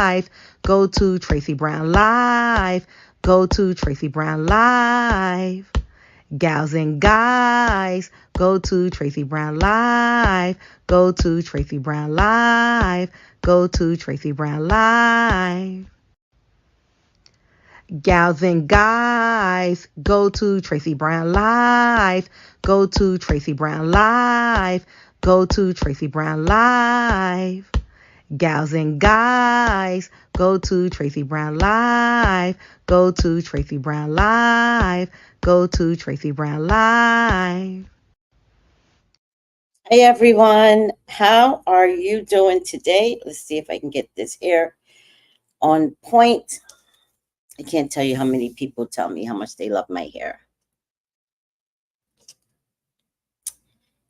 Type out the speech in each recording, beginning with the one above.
Live. Go to Tracy Brown Live. Go to Tracy Brown Live. Gals and guys, go to Tracy Brown Live. Go to Tracy Brown Live. Go to Tracy Brown Live. Gals and guys, go to Tracy Brown Live. Go to Tracy Brown Live. Go to Tracy Brown Live. Gals and guys, go to Tracy Brown Live. Go to Tracy Brown Live. Go to Tracy Brown Live. Hey everyone, how are you doing today? Let's see if I can get this hair on point. I can't tell you how many people tell me how much they love my hair.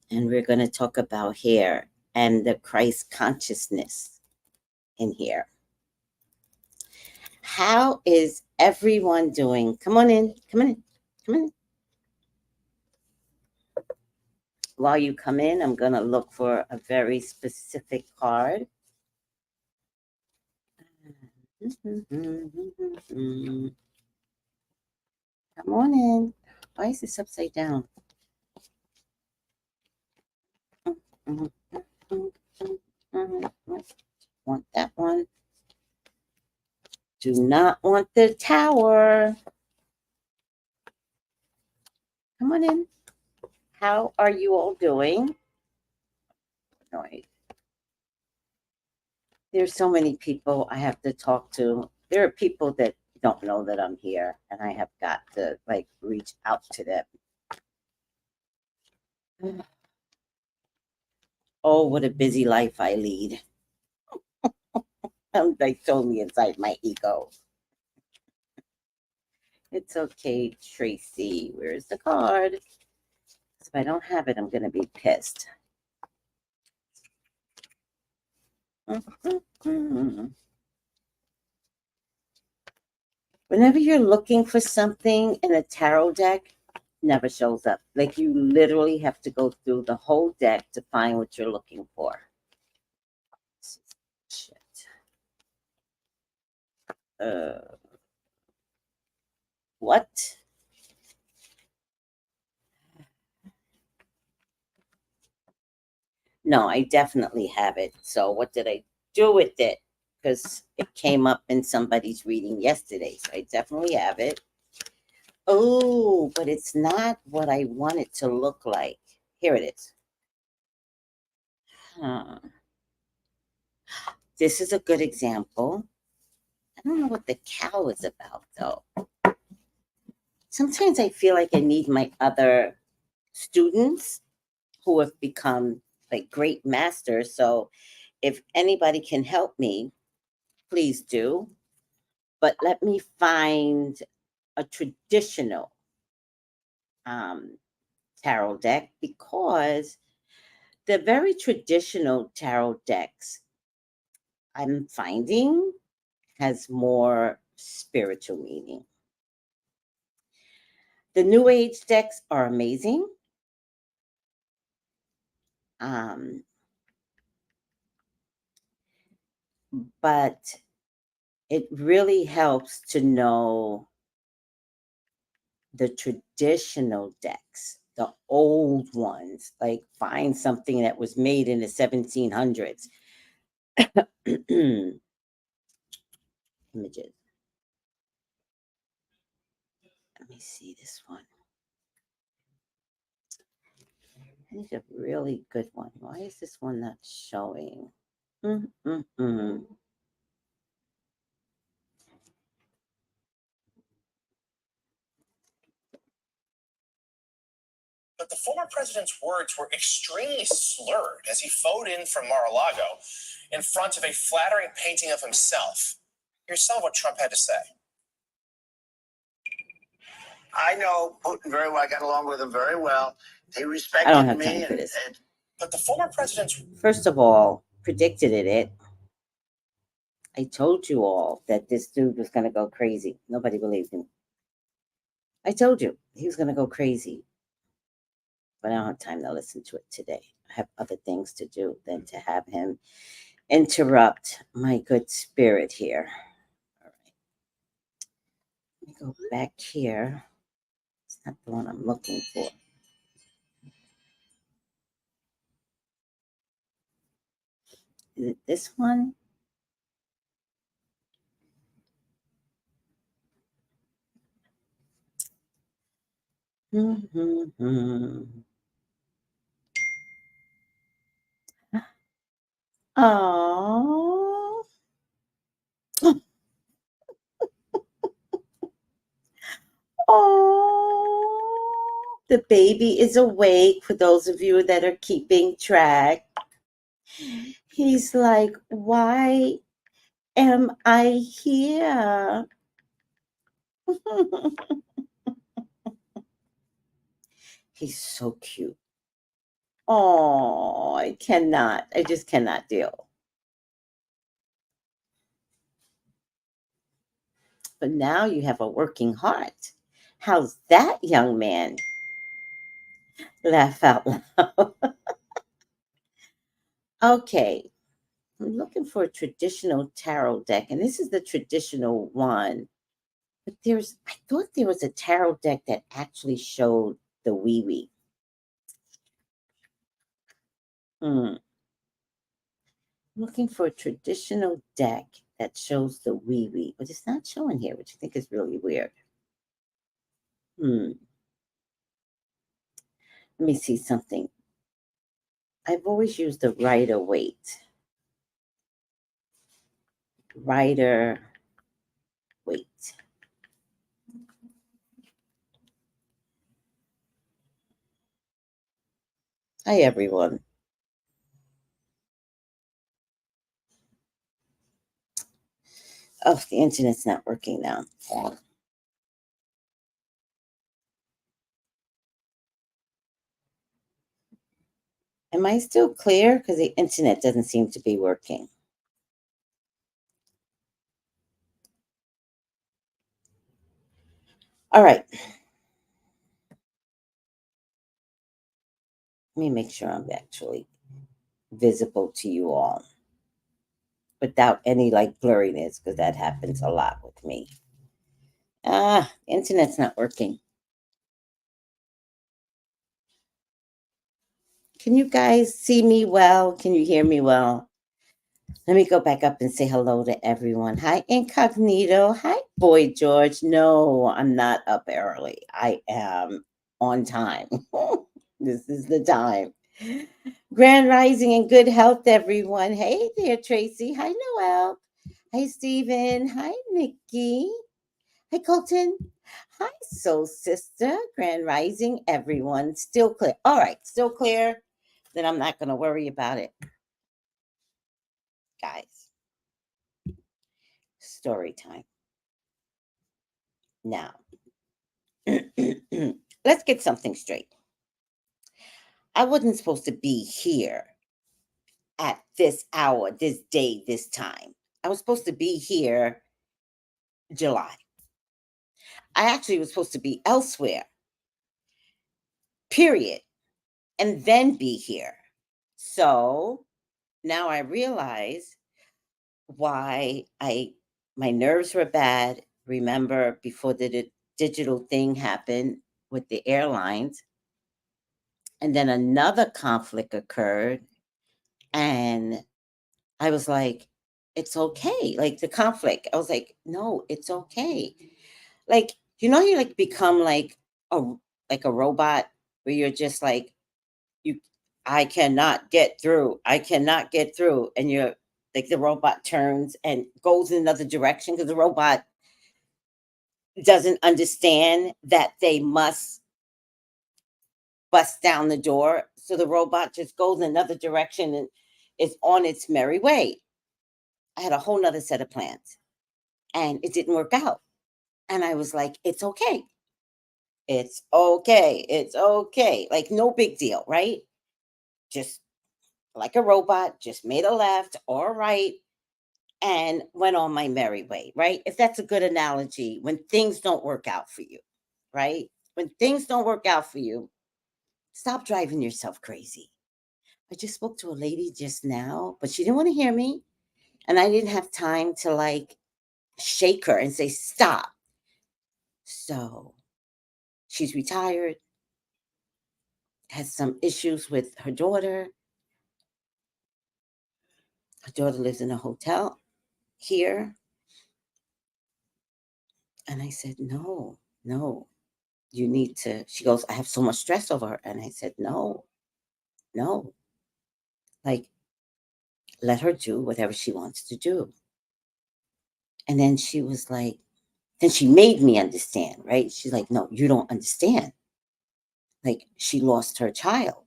And we're going to talk about hair and the Christ consciousness in hair. How is everyone doing? Come on in, come on in, come on in. While you come in, I'm going to look for a very specific card. Come on in. Why is this upside down? Want that one. Do not want the tower. Come on in. How are you all doing? Noise. There's so many people I have to talk to. There are people that don't know that I'm here, and I have got to reach out to them. Oh, what a busy life I lead. They told me inside my ego. It's okay, Tracy. Where's the card? If I don't have it, I'm going to be pissed. Whenever you're looking for something in a tarot deck, it never shows up. Like you literally have to go through the whole deck to find what you're looking for. Shit. What? No, I definitely have it. So what did I do with it? Because it came up in somebody's reading yesterday. So I definitely have it. Oh, but it's not what I want it to look like. Here it is. This is a good example. I don't know what the cow is about, though. Sometimes I feel like I need my other students who have become great masters. So if anybody can help me, please do. But let me find a traditional tarot deck, because the very traditional tarot decks I'm finding has more spiritual meaning. The New Age decks are amazing. But it really helps to know the traditional decks, the old ones, find something that was made in the 1700s. Images. Let me see this one. It's a really good one. Why is this one not showing? But the former president's words were extremely slurred as he phoned in from Mar-a-Lago in front of a flattering painting of himself. Here's some of what Trump had to say. I know Putin very well. I got along with him very well. He respected I don't have me. time for this. But the former president's... First of all, predicted it. I told you all that this dude was going to go crazy. Nobody believed him. I told you he was going to go crazy. But I don't have time to listen to it today. I have other things to do than to have him interrupt my good spirit here. All right. Let me go back here. It's not the one I'm looking for. Is it this one? Mm-hmm. Oh. Oh. The baby is awake for those of you that are keeping track. He's like, why am I here? He's so cute. Oh, I just cannot deal. But now you have a working heart. How's that, young man? Laugh out loud. Okay, I'm looking for a traditional tarot deck, and this is the traditional one. But I thought there was a tarot deck that actually showed the wee wee. Hmm. Looking for a traditional deck that shows the wee wee, but it's not showing here, which I think is really weird. Let me see something. I've always used the Rider Waite. Rider Waite. Hi, everyone. Oh, the internet's not working now. Am I still clear? Because the internet doesn't seem to be working. All right. Let me make sure I'm actually visible to you all without any like blurriness, because that happens a lot with me. Internet's not working. Can you guys see me well? Can you hear me well? Let me go back up and say hello to everyone. Hi, Incognito. Hi, Boy George. No, I'm not up early. I am on time. This is the time. Grand Rising and good health, everyone. Hey there, Tracy. Hi, Noel. Hi, Stephen. Hi, Nikki. Hi, Colton. Hi, Soul Sister. Grand Rising, everyone. Still clear. All right, still clear. Then I'm not going to worry about it. Guys, story time. Now, let's get something straight. I wasn't supposed to be here at this hour, this day, this time. I was supposed to be here July. I actually was supposed to be elsewhere, period, and then be here. So now I realize why my nerves were bad. Remember before the digital thing happened with the airlines, and then another conflict occurred, and I was like, it's okay. Like the conflict, I was like, no, it's okay. Like, you like become a like a robot where you're just like, you I cannot get through. I cannot get through. And you're like the robot turns and goes in another direction because the robot doesn't understand that they must bust down the door. So the robot just goes in another direction and is on its merry way. I had a whole nother set of plans and it didn't work out. And I was like, it's okay. It's okay. It's okay. Like, no big deal, right? Just like a robot, just made a left or a right and went on my merry way, right? If that's a good analogy, when things don't work out for you, right? When things don't work out for you, stop driving yourself crazy. I just spoke to a lady just now, but she didn't want to hear me. And I didn't have time to like shake her and say, stop. So she's retired, has some issues with her daughter. Her daughter lives in a hotel here. And I said, no, no, you need to. She goes, I have so much stress over her. And I said, no, no. Like, let her do whatever she wants to do. And then she was like, then she made me understand, right? She's like, no, you don't understand. Like, she lost her child.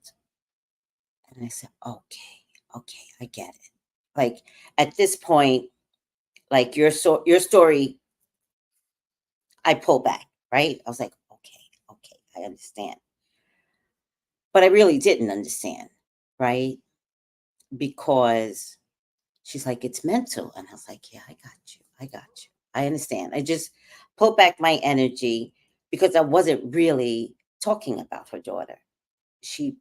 And I said, okay, I get it. Like, at this point, like your story, I pull back, right? I was like, okay, I understand. But I really didn't understand, right? Because she's like, it's mental. And I was like, yeah, I got you. I understand. I just pulled back my energy because I wasn't really talking about her daughter. She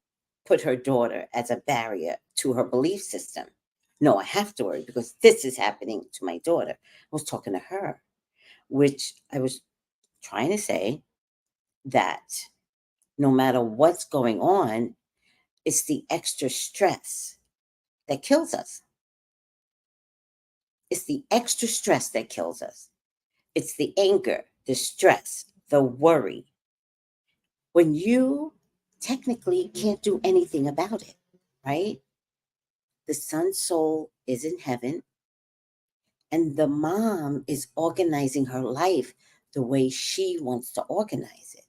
put her daughter as a barrier to her belief system. No, I have to worry because this is happening to my daughter. I was talking to her, which I was trying to say that no matter what's going on, it's the extra stress that kills us. It's the extra stress that kills us. It's the anger, the stress, the worry. When you technically can't do anything about it, right? The son's soul is in heaven, and the mom is organizing her life the way she wants to organize it.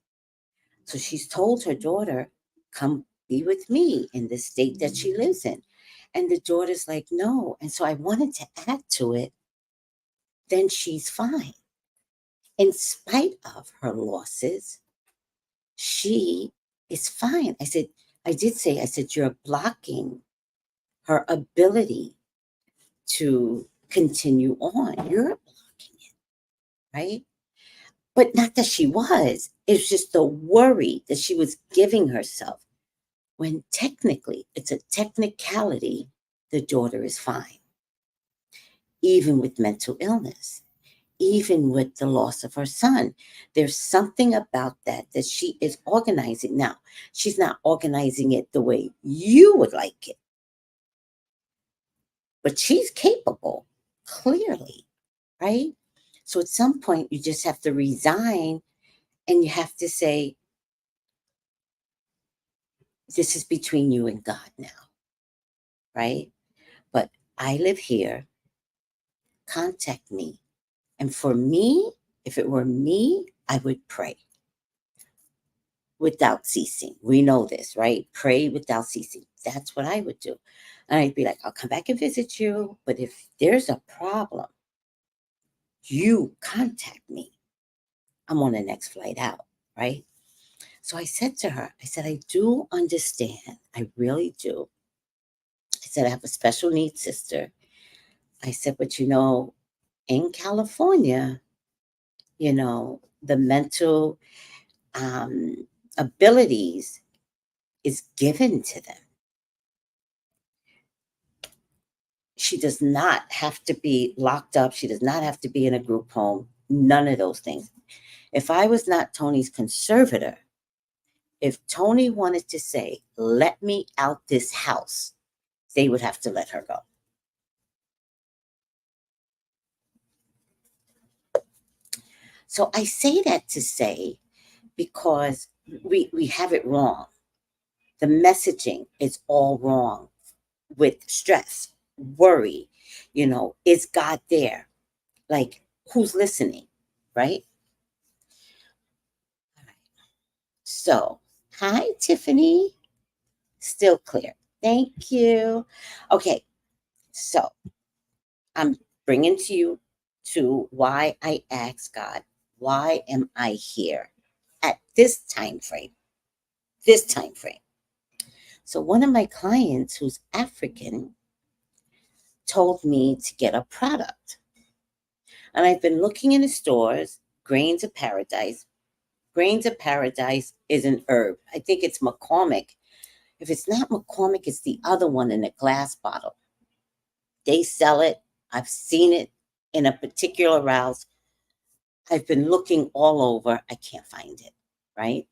So she's told her daughter, come be with me in the state that she lives in. And the daughter's like, no. And so I wanted to add to it, then she's fine. In spite of her losses, she is fine. I said, you're blocking her ability to continue on. You're blocking it, right? But not that she was. It's just the worry that she was giving herself when technically it's a technicality. The daughter is fine, even with mental illness, even with the loss of her son. There's something about that she is organizing. Now, she's not organizing it the way you would like it, but she's capable, clearly, right? So at some point, you just have to resign and you have to say, this is between you and God now, right? But I live here. Contact me. And for me, if it were me, I would pray without ceasing. We know this, right? Pray without ceasing. That's what I would do. And I'd be like, I'll come back and visit you. But if there's a problem, you contact me. I'm on the next flight out, right? So I said to her, I said, I do understand. I really do. I said, I have a special needs sister. I said, but in California, the mental abilities is given to them. She does not have to be locked up. She does not have to be in a group home. None of those things. If I was not Tony's conservator, if Tony wanted to say, let me out this house, they would have to let her go. So I say that to say, because we have it wrong. The messaging is all wrong with stress, worry. Is God there? Like, who's listening, right? All right. So, hi, Tiffany. Still clear. Thank you. Okay, so I'm bringing to you to why I asked God, why am I here at this time frame? This time frame. So one of my clients who's African told me to get a product. And I've been looking in the stores, Grains of Paradise. Grains of Paradise is an herb. I think it's McCormick If it's not McCormick, it's the other one in a glass bottle. They sell it. I've seen it in a particular route. I've been looking all over. I can't find it, right?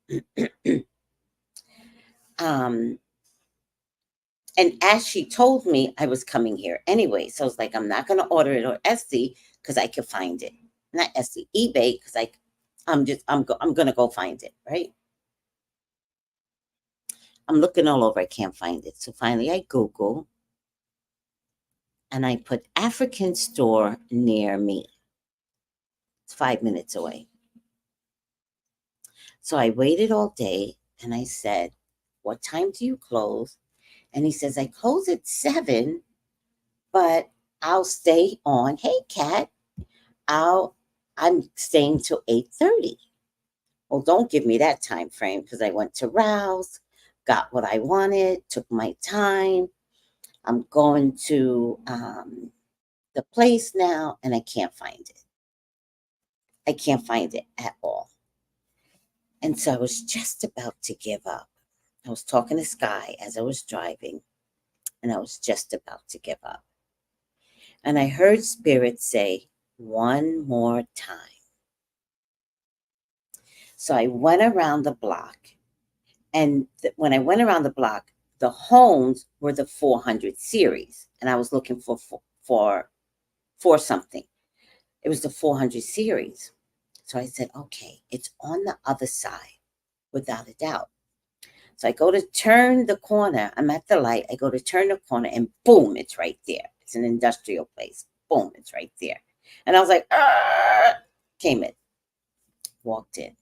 And as she told me, I was coming here anyway. So I was like, I'm not going to order it on Etsy because I can find it. Not Etsy, eBay, because I'm going to go find it, right? I'm looking all over. I can't find it. So finally I Google and I put African store near me. It's 5 minutes away. So I waited all day and I said, what time do you close? And he says, I close at 7, but I'll stay on. Hey, Kat, I'm staying till 8:30. Well, don't give me that time frame because I went to Rouse, got what I wanted, took my time. I'm going to the place now and I can't find it. I can't find it at all. And so I was just about to give up. I was talking to Sky as I was driving, and I was just about to give up. And I heard Spirit say, one more time. So I went around the block, and when I went around the block, the homes were the 400 series, and I was looking for something. It was the 400 series. So I said, okay, it's on the other side, without a doubt. So I go to turn the corner. I'm at the light. I go to turn the corner, and boom, it's right there. It's an industrial place. Boom, it's right there. And I was like, came in, walked in.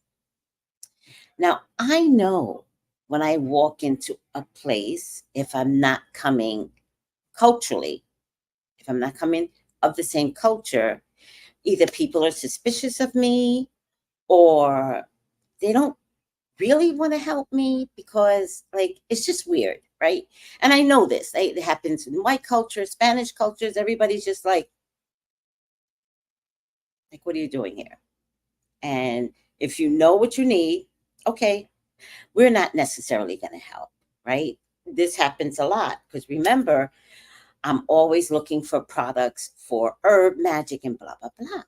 Now, I know when I walk into a place, if I'm not coming culturally, if I'm not coming of the same culture, either people are suspicious of me or they don't really want to help me because, like, it's just weird, right? And I know this. It happens in white culture, Spanish cultures. Everybody's just like, what are you doing here? And if you know what you need, okay, we're not necessarily going to help, right? This happens a lot because remember, I'm always looking for products for herb magic and blah, blah, blah.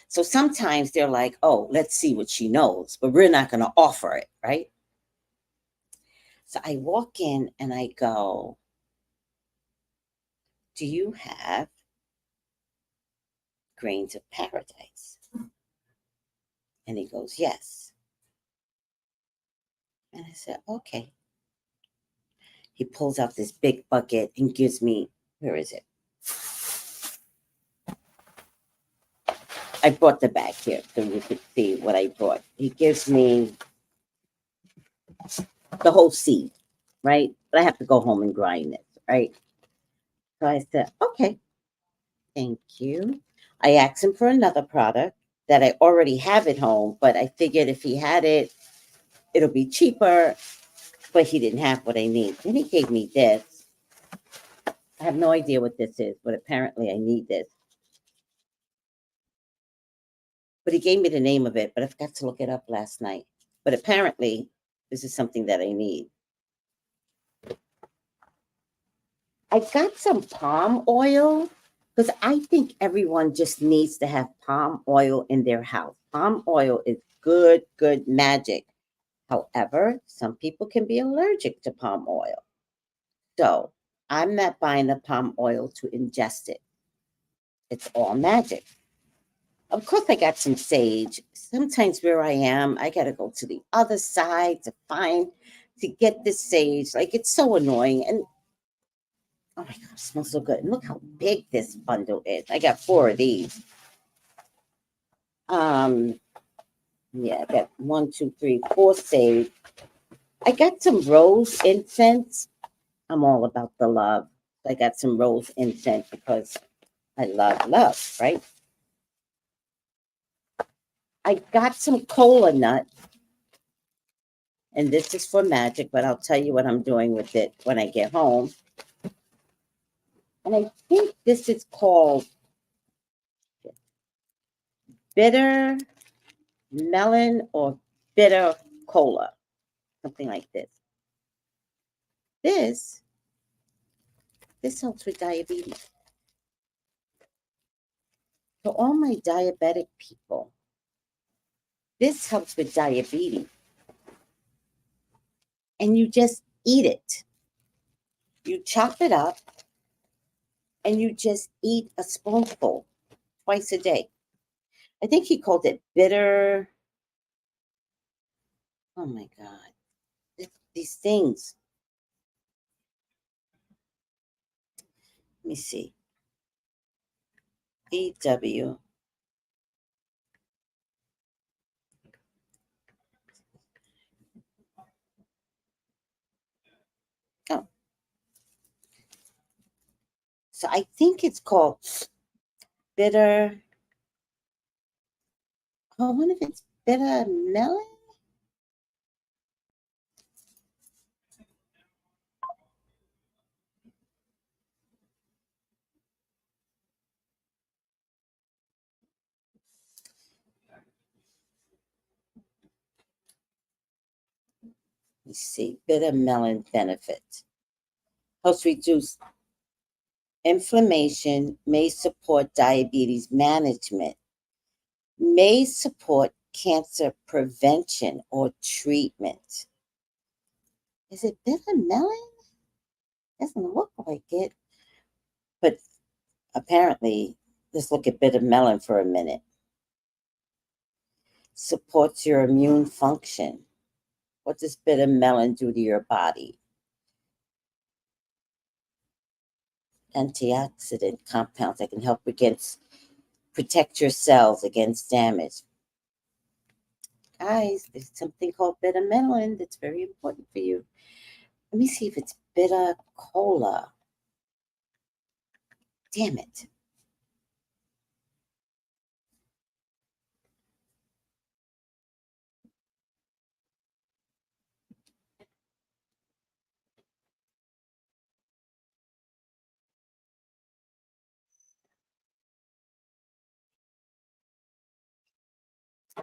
So sometimes they're like, oh, let's see what she knows, but we're not going to offer it, right? So I walk in and I go, do you have grains of paradise? And he goes, yes. And I said, okay. He pulls out this big bucket and gives me, where is it? I brought the bag here so you could see what I brought. He gives me the whole seed, right? But I have to go home and grind it, right? So I said, okay, thank you. I asked him for another product that I already have at home, but I figured if he had it, it'll be cheaper, but he didn't have what I need. Then he gave me this. I have no idea what this is, but apparently I need this. But he gave me the name of it, but I forgot to look it up last night. But apparently this is something that I need. I got some palm oil because I think everyone just needs to have palm oil in their house. Palm oil is good, good magic. However, some people can be allergic to palm oil. So I'm not buying the palm oil to ingest it. It's all magic. Of course, I got some sage. Sometimes where I am, I got to go to the other side to get the sage. Like, it's so annoying. And oh my God, it smells so good. And look how big this bundle is. I got 4 of these. Yeah, I got 1, 2, 3, 4 sage. I got some rose incense. I'm all about the love. I got some rose incense because I love love, right? I got some cola nut. And this is for magic, but I'll tell you what I'm doing with it when I get home. And I think this is called bitter melon or bitter cola, something like this. This helps with diabetes. For all my diabetic people, this helps with diabetes. And you just eat it. You chop it up and you just eat a spoonful twice a day. I think he called it bitter. Oh my God. These things. Let me see. EW. Oh. So I think it's called bitter. Oh, I wonder if it's bitter melon. Let me see. Bitter melon benefit. Helps reduce inflammation, may support diabetes management, may support cancer prevention or treatment. Is it bitter melon? Doesn't look like it. But apparently, let's look at bitter melon for a minute. Supports your immune function. What does bitter melon do to your body? Antioxidant compounds that can help protect your cells against damage. Guys, there's something called bitter melon that's very important for you. Let me see if it's bitter cola. Damn it.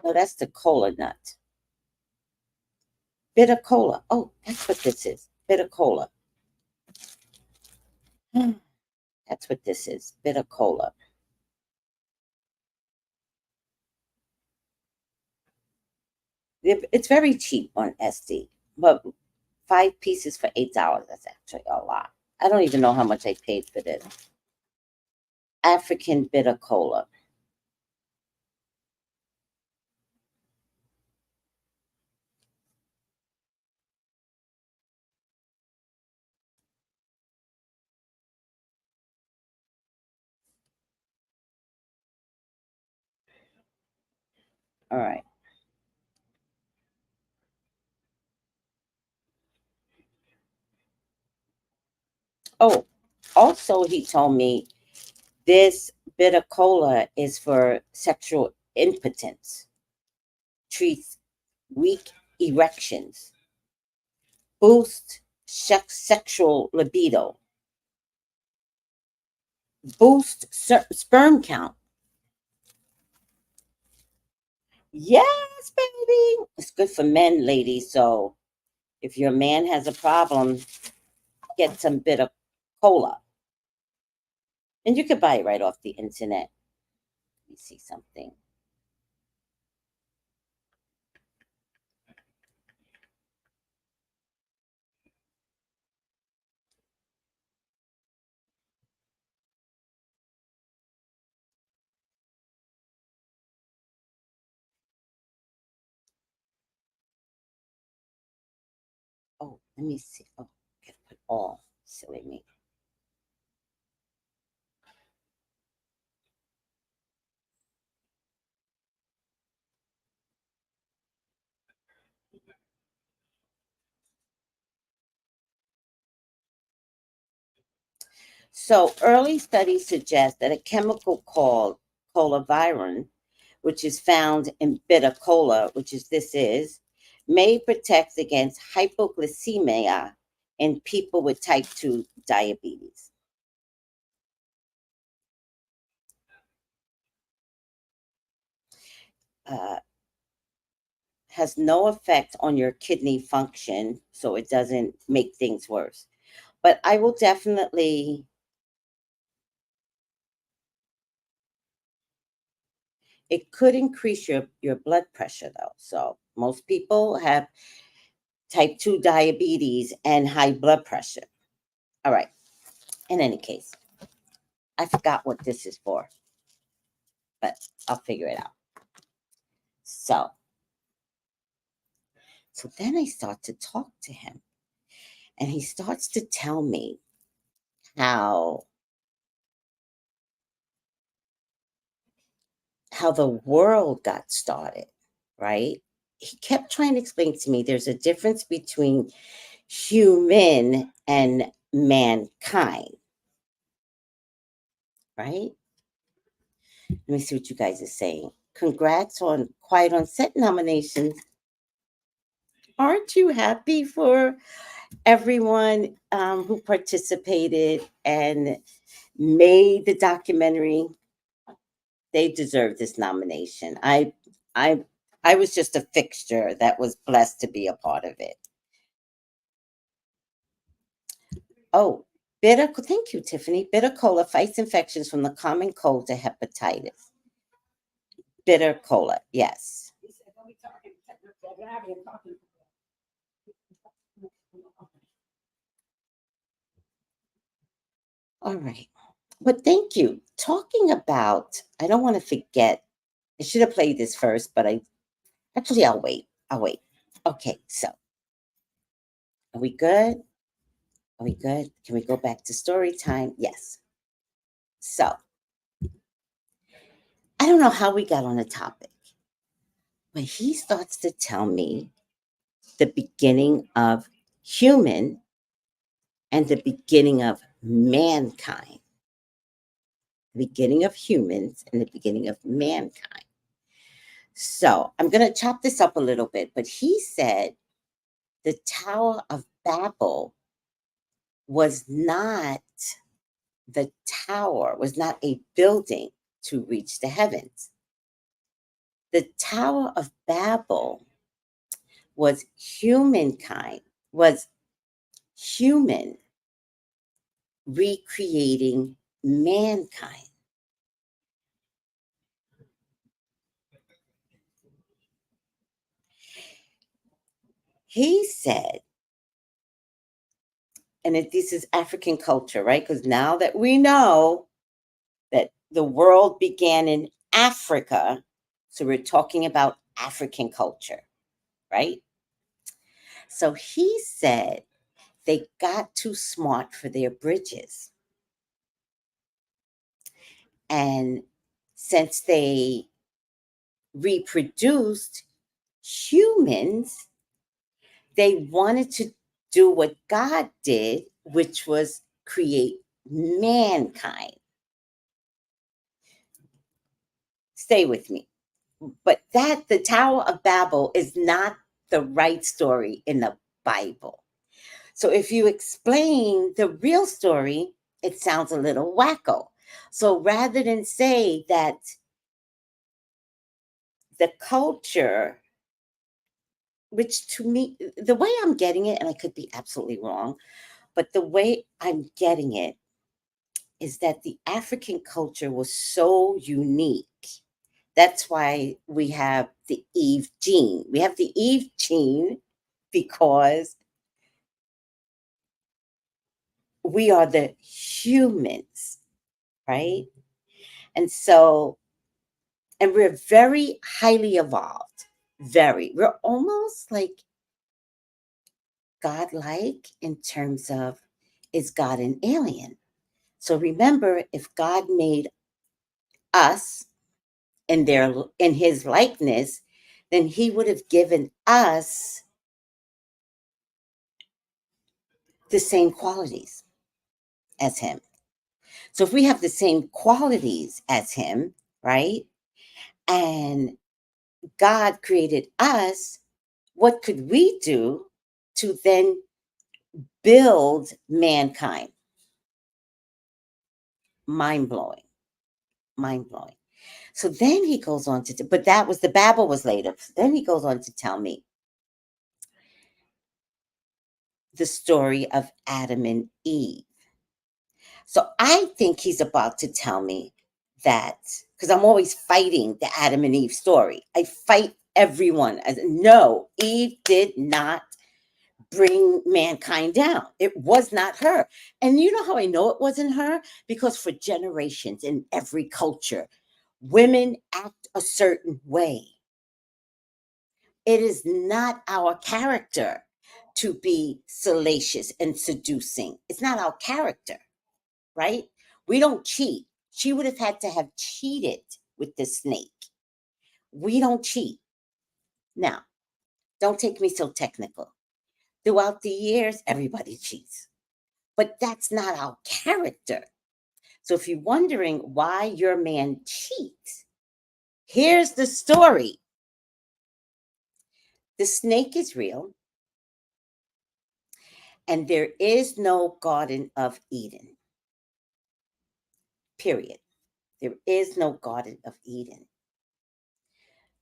No, that's the cola nut. Bitter cola. Oh, that's what this is. Bitter cola. That's what this is. Bitter cola. It's very cheap on SD, but 5 pieces for $8. That's actually a lot. I don't even know how much I paid for this. African bitter cola. All right. Oh, also, he told me this bitter cola is for sexual impotence, treats weak erections, boost sexual libido, boost sperm count. Yes, baby. It's good for men, ladies. So if your man has a problem, get some bitter cola. And you could buy it right off the internet. Let me see something. Oh, let me see. Oh, I gotta put all. Silly me. So early studies suggest that a chemical called colavirin, which is found in bitter cola, which is may protect against hypoglycemia in people with type 2 diabetes. Has no effect on your kidney function, so it doesn't make things worse. But I will definitely, it could increase your blood pressure though. So most people have type 2 diabetes and high blood pressure. All right. In any case, I forgot what this is for, but I'll figure it out. So, so then I start to talk to him, and he starts to tell me how the world got started, right? He kept trying to explain to me there's a difference between human and mankind, right? Let me see what you guys are saying. Congrats on Quiet on Set nominations. Aren't you happy for everyone who participated and made the documentary? They deserve this nomination. I I was just a fixture that was blessed to be a part of it. Oh, thank you, Tiffany. Bitter cola fights infections from the common cold to hepatitis. Bitter cola, yes. All right. But thank you. Talking about, I don't want to forget, I should have played this first, but I'll wait. I'll wait. Okay, so are we good? Are we good? Can we go back to story time? Yes. So I don't know how we got on the topic, but he starts to tell me the beginning of human and the beginning of mankind, the beginning of humans and the beginning of mankind. So I'm going to chop this up a little bit, but he said the Tower of Babel was not the tower, was not a building to reach the heavens. The Tower of Babel was humankind, was human recreating mankind. He said, and this is African culture, right? Because now that we know that the world began in Africa, so we're talking about African culture, right? So he said they got too smart for their bridges. And since they reproduced humans, they wanted to do what God did, which was create mankind. Stay with me. But the Tower of Babel is not the right story in the Bible. So if you explain the real story, it sounds a little wacko. So rather than say that the culture, which to me, the way I'm getting it, and I could be absolutely wrong, but the way I'm getting it is that the African culture was so unique. That's why we have the Eve gene. We have the Eve gene because we are the humans, right? And so, and we're very highly evolved. Very. We're almost like godlike in terms of, is God an alien? So remember, if God made us in his likeness, then he would have given us the same qualities as him. So if we have the same qualities as him, right? And God created us, what could we do to then build mankind? Mind blowing. Mind blowing. So then he goes on to, but that was the Babel was later. Then he goes on to tell me the story of Adam and Eve. So I think he's about to tell me that, because I'm always fighting the Adam and Eve story. I fight everyone. No, Eve did not bring mankind down. It was not her. And you know how I know it wasn't her? Because for generations in every culture, women act a certain way. It is not our character to be salacious and seducing. It's not our character, right? We don't cheat. She would have had to have cheated with the snake. We don't cheat. Now, don't take me so technical. Throughout the years, everybody cheats. But that's not our character. So if you're wondering why your man cheats, here's the story. The snake is real, and there is no Garden of Eden. Period. There is no Garden of Eden.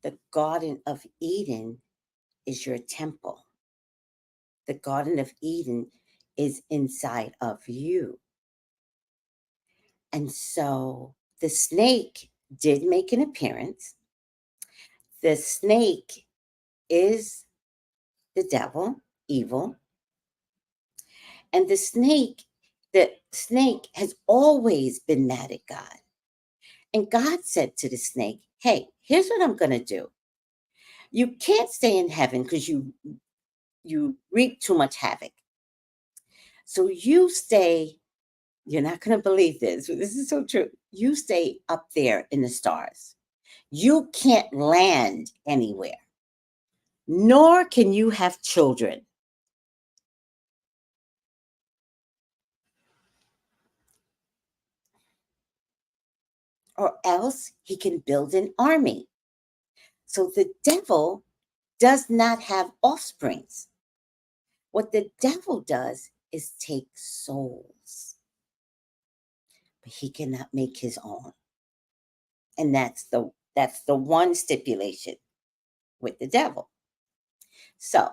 The Garden of Eden is your temple. The Garden of Eden is inside of you. And so the snake did make an appearance. The snake is the devil, evil. And the snake has always been mad at God. And God said to the snake, hey, here's what I'm going to do. You can't stay in heaven because you reap too much havoc. So you stay, you're not going to believe this, but this is so true. You stay up there in the stars. You can't land anywhere, nor can you have children. Or else he can build an army. So the devil does not have offsprings. What the devil does is take souls, but he cannot make his own. And that's the one stipulation with the devil. So,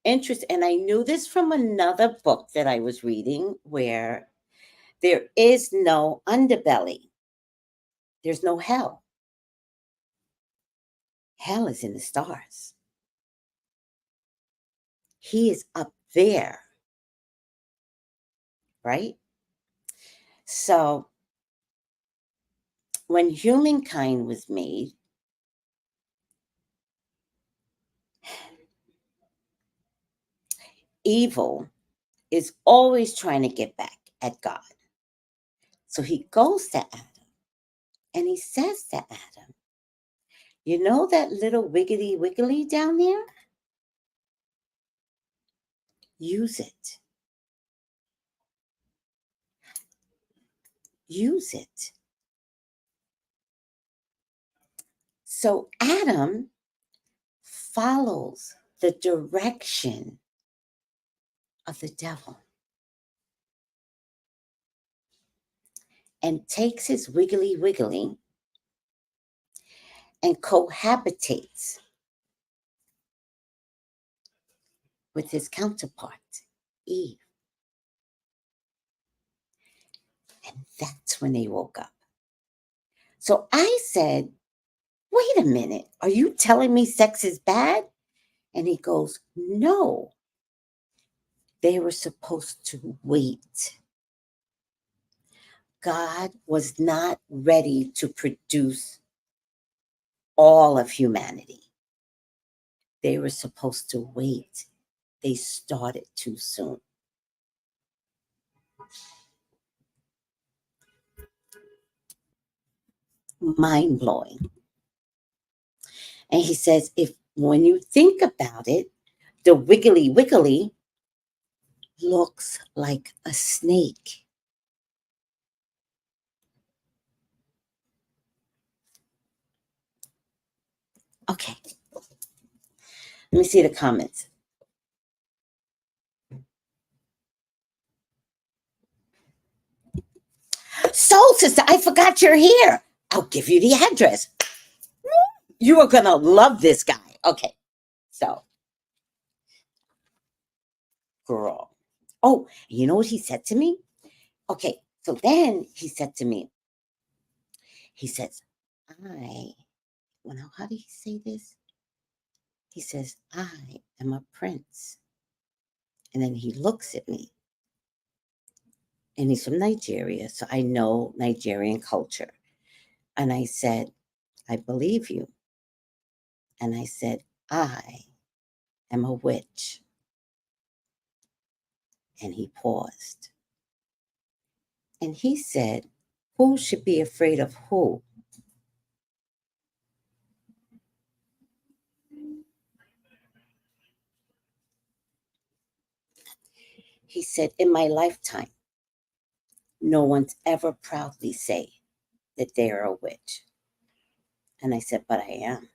and I knew this from another book that I was reading where there is no underbelly. There's no hell. Hell is in the stars. He is up there. Right? So, when humankind was made, evil is always trying to get back at God. So he goes to Adam and he says to Adam, you know that little wiggly wiggly down there? Use it. Use it. So Adam follows the direction of the devil and takes his wiggly wiggly and cohabitates with his counterpart, Eve. And that's when they woke up. So I said, wait a minute, are you telling me sex is bad? And he goes, no. They were supposed to wait. God was not ready to produce all of humanity. They were supposed to wait. They started too soon. Mind-blowing. And he says, when you think about it, the wiggly wiggly looks like a snake. Okay. Let me see the comments. Soul Sister, I forgot you're here. I'll give you the address. You are going to love this guy. Okay. So, girl, Oh, you know what he said to me? Okay, so then he said to me, he says, how did he say this? He says, I am a prince. And then he looks at me, and he's from Nigeria, so I know Nigerian culture. And I said, I believe you. And I said, I am a witch. And he paused. And he said, who should be afraid of who? He said, in my lifetime, no one's ever proudly say that they are a witch. And I said, but I am.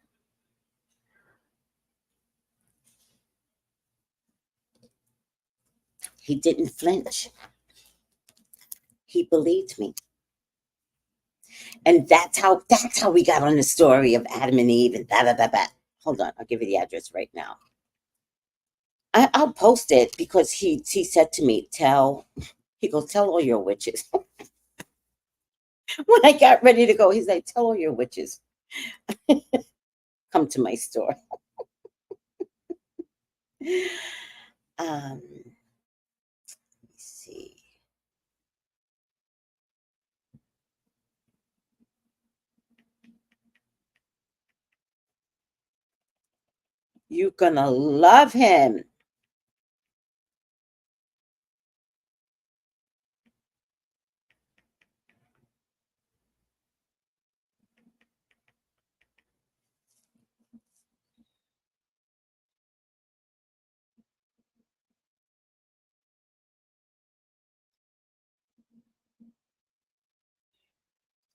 He didn't flinch. He believed me. And that's how we got on the story of Adam and Eve and da da da da. Hold on, I'll give you the address right now. I'll post it because he said to me, tell all your witches. When I got ready to go, he's like, tell all your witches. Come to my store. Let me see. You're gonna love him.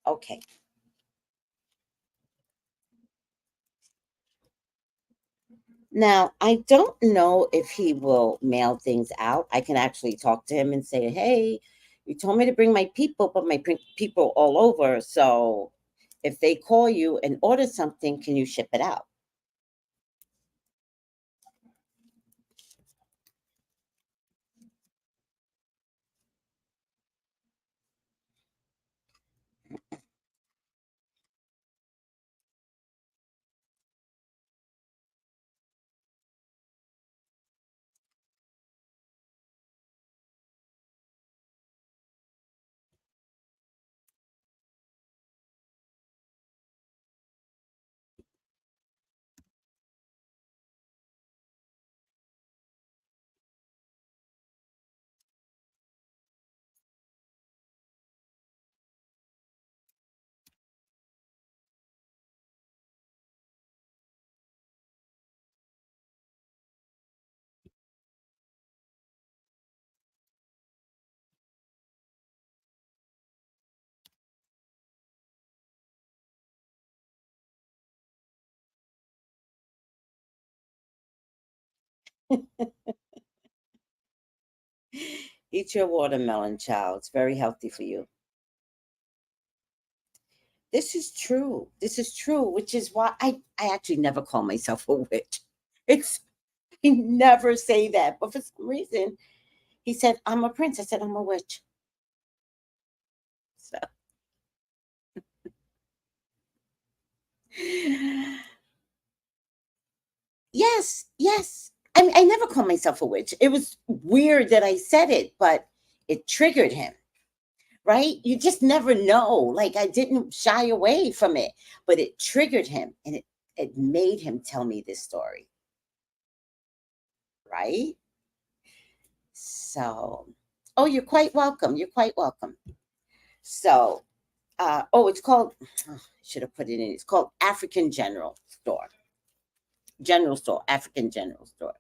Okay. Now, I don't know if he will mail things out. I can actually talk to him and say, hey, you told me to bring my people, but my people all over. So if they call you and order something, can you ship it out? Eat your watermelon, child. It's very healthy for you. This is true. This is true, which is why I actually never call myself a witch. It's I never say that. But for some reason, he said, I'm a prince. I said, I'm a witch. So yes, yes. I mean, I never call myself a witch. It was weird that I said it, but it triggered him, right? You just never know. Like I didn't shy away from it, but it triggered him and it made him tell me this story, right? So, oh, you're quite welcome. You're quite welcome. So, it's called, I should have put it in. It's called African General Store. General Store, African General Store.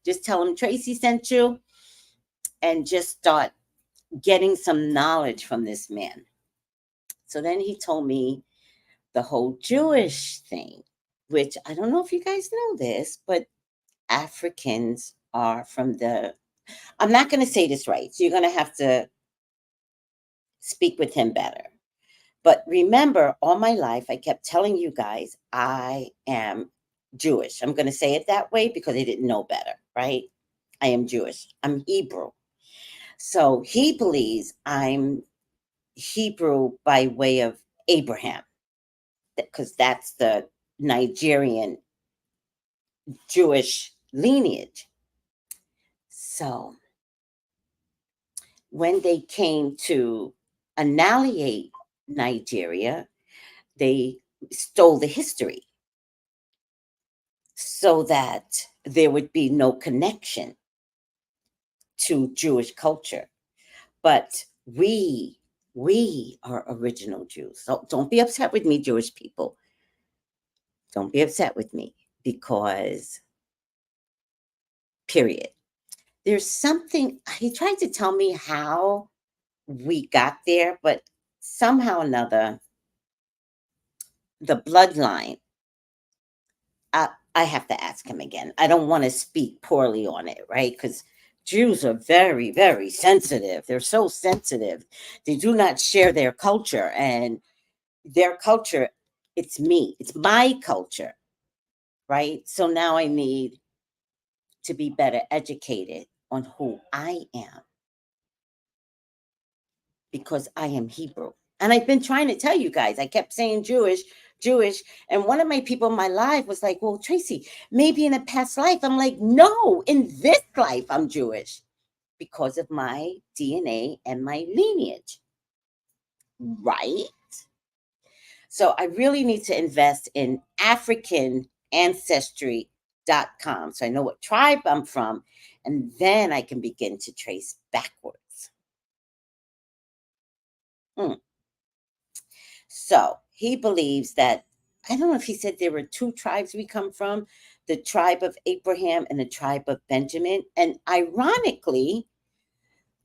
Just tell him Tracy sent you and just start getting some knowledge from this man. So then he told me the whole Jewish thing, which I don't know if you guys know this, but Africans are from the, I'm not going to say this right. So you're going to have to speak with him better. But remember, all my life, I kept telling you guys, I am Jewish. I'm going to say it that way because I didn't know better, right? I am Jewish. I'm Hebrew. So he believes I'm Hebrew by way of Abraham, because that's the Nigerian Jewish lineage. So when they came to annihilate Nigeria, they stole the history so that there would be no connection to Jewish culture. But we are original Jews. So don't be upset with me, Jewish people. Don't be upset with me, because period. There's something he tried to tell me how we got there, but somehow or another, the bloodline, I have to ask him again. I don't want to speak poorly on it, right? Because Jews are very, very sensitive. They're so sensitive. They do not share their culture, and their culture, it's me, it's my culture, right? So now I need to be better educated on who I am, because I am Hebrew. And I've been trying to tell you guys, I kept saying Jewish, Jewish. And one of my people in my life was like, well, Tracy, maybe in a past life. I'm like, no, in this life, I'm Jewish because of my DNA and my lineage, right? So I really need to invest in African Ancestry.com so I know what tribe I'm from, and then I can begin to trace backwards. So he believes that, I don't know if he said there were two tribes we come from, the tribe of Abraham and the tribe of Benjamin. And ironically,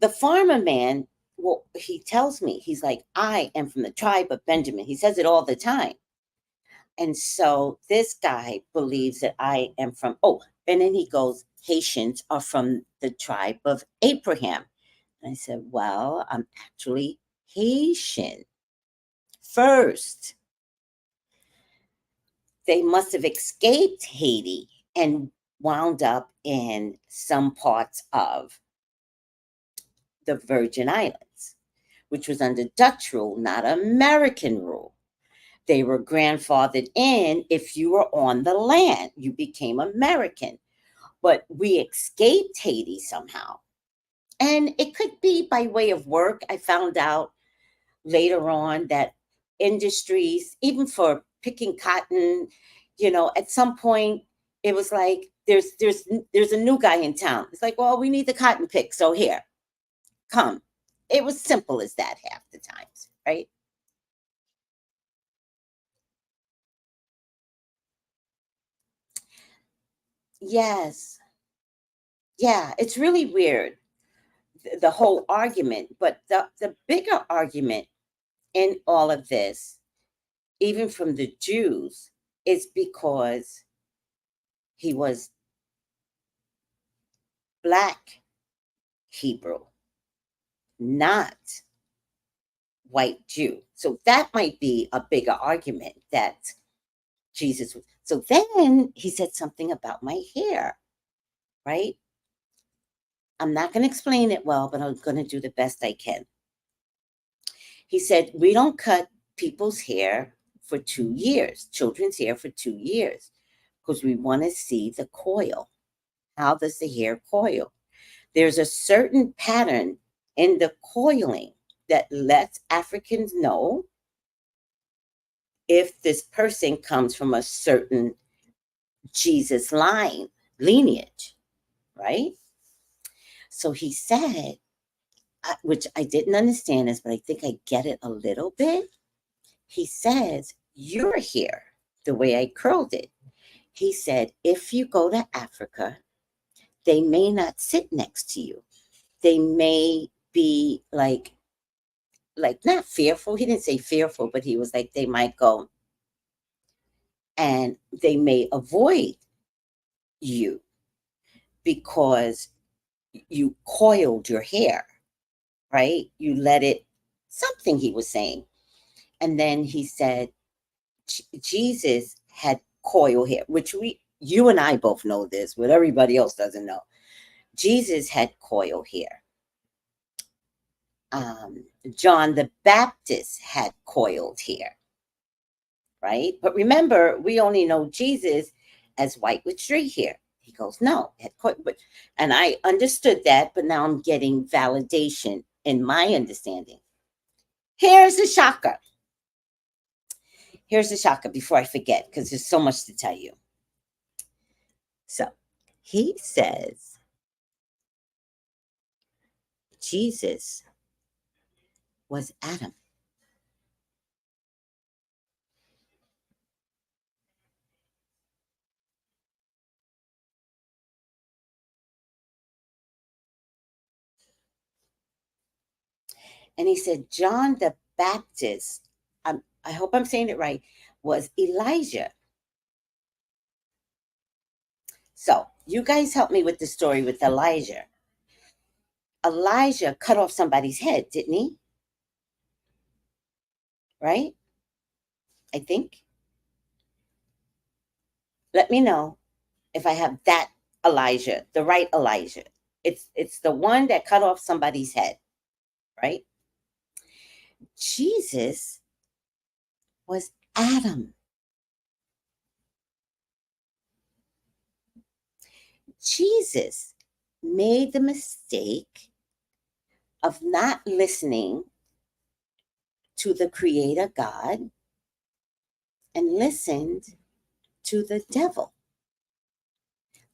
the farmer man, well, he tells me, he's like, I am from the tribe of Benjamin. He says it all the time. And so this guy believes that I am from, and then he goes, Haitians are from the tribe of Abraham. And I said, well, I'm actually Haitian first. They must have escaped Haiti and wound up in some parts of the Virgin Islands, which was under Dutch rule, not American rule. They were grandfathered in. If you were on the land, you became American. But we escaped Haiti somehow. And it could be by way of work. I found out later on that industries, even for picking cotton, at some point it was like there's a new guy in town. It's like, well, we need the cotton pick, so here, come. It was simple as that half the times, right? Yes. Yeah, it's really weird, the whole argument. But the bigger argument in all of this, even from the Jews, is because he was Black Hebrew, not white Jew. So that might be a bigger argument that Jesus was. So then he said something about my hair, right? I'm not going to explain it well, but I'm going to do the best I can. He said, we don't cut people's hair for 2 years, children's hair for 2 years, because we want to see the coil. How does the hair coil? There's a certain pattern in the coiling that lets Africans know if this person comes from a certain Jesus lineage, right? So he said, which I didn't understand this, but I think I get it a little bit. He says, your hair, the way I curled it, he said, if you go to Africa, they may not sit next to you. They may be like not fearful. He didn't say fearful, but he was like, they might go and they may avoid you because you coiled your hair, right? You let it, something he was saying. And then he said, Jesus had coil hair, which you and I both know this, but everybody else doesn't know. Jesus had coil hair. John the Baptist had coiled hair, right? But remember, we only know Jesus as white with straight hair. He goes, no, had but, and I understood that, but now I'm getting validation in my understanding. Here's the shocker. Here's the shocker before I forget, because there's so much to tell you. So he says, Jesus was Adam. And he said, John the Baptist, I hope I'm saying it right, was Elijah. So you guys help me with the story with Elijah. Elijah cut off somebody's head, didn't he? Right? I think. Let me know if I have that Elijah, the right Elijah. It's the one that cut off somebody's head, right? Jesus was Adam. Jesus made the mistake of not listening to the Creator God and listened to the devil.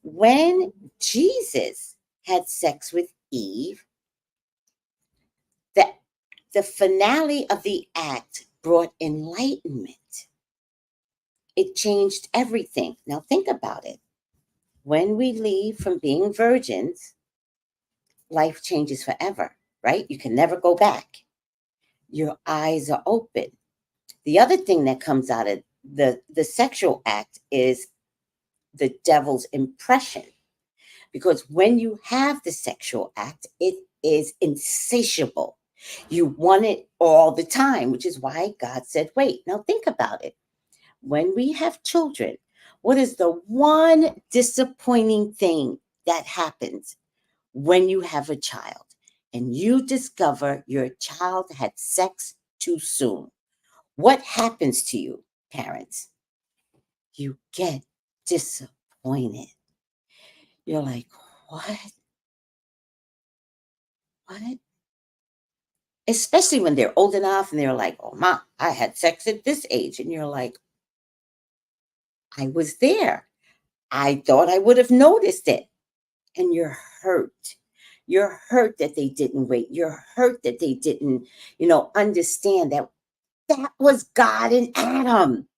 When Jesus had sex with Eve, the finale of the act brought enlightenment. It changed everything. Now think about it. When we leave from being virgins, life changes forever, right? You can never go back. Your eyes are open. The other thing that comes out of the sexual act is the devil's impression. Because when you have the sexual act, it is insatiable. You want it all the time, which is why God said, wait. Now think about it. When we have children, what is the one disappointing thing that happens when you have a child and you discover your child had sex too soon? What happens to you, parents? You get disappointed. You're like, what? What? Especially when they're old enough and they're like, oh, Mom, I had sex at this age. And you're like, I was there. I thought I would have noticed it. And you're hurt. You're hurt that they didn't wait. You're hurt that they didn't, understand that was God and Adam.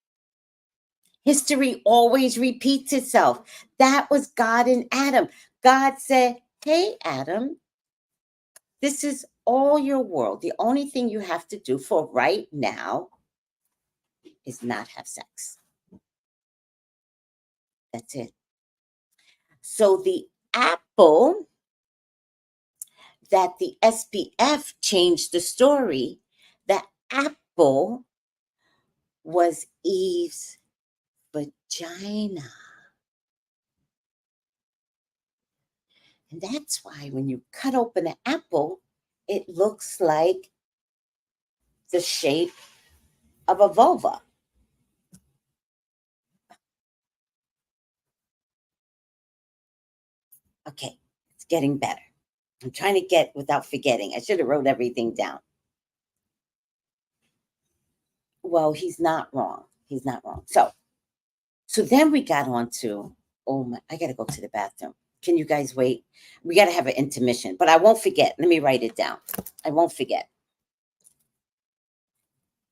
History always repeats itself. That was God and Adam. God said, hey, Adam, this is all your world. The only thing you have to do for right now is not have sex. That's it. So the apple that the SPF changed the story, the apple was Eve's vagina. And that's why when you cut open an apple, it looks like the shape of a vulva. Okay, it's getting better. I'm trying to get without forgetting. I should have wrote everything down. Well, he's not wrong. He's not wrong. So then we got on to, I got to go to the bathroom. Can you guys wait? We got to have an intermission, but I won't forget. Let me write it down. I won't forget.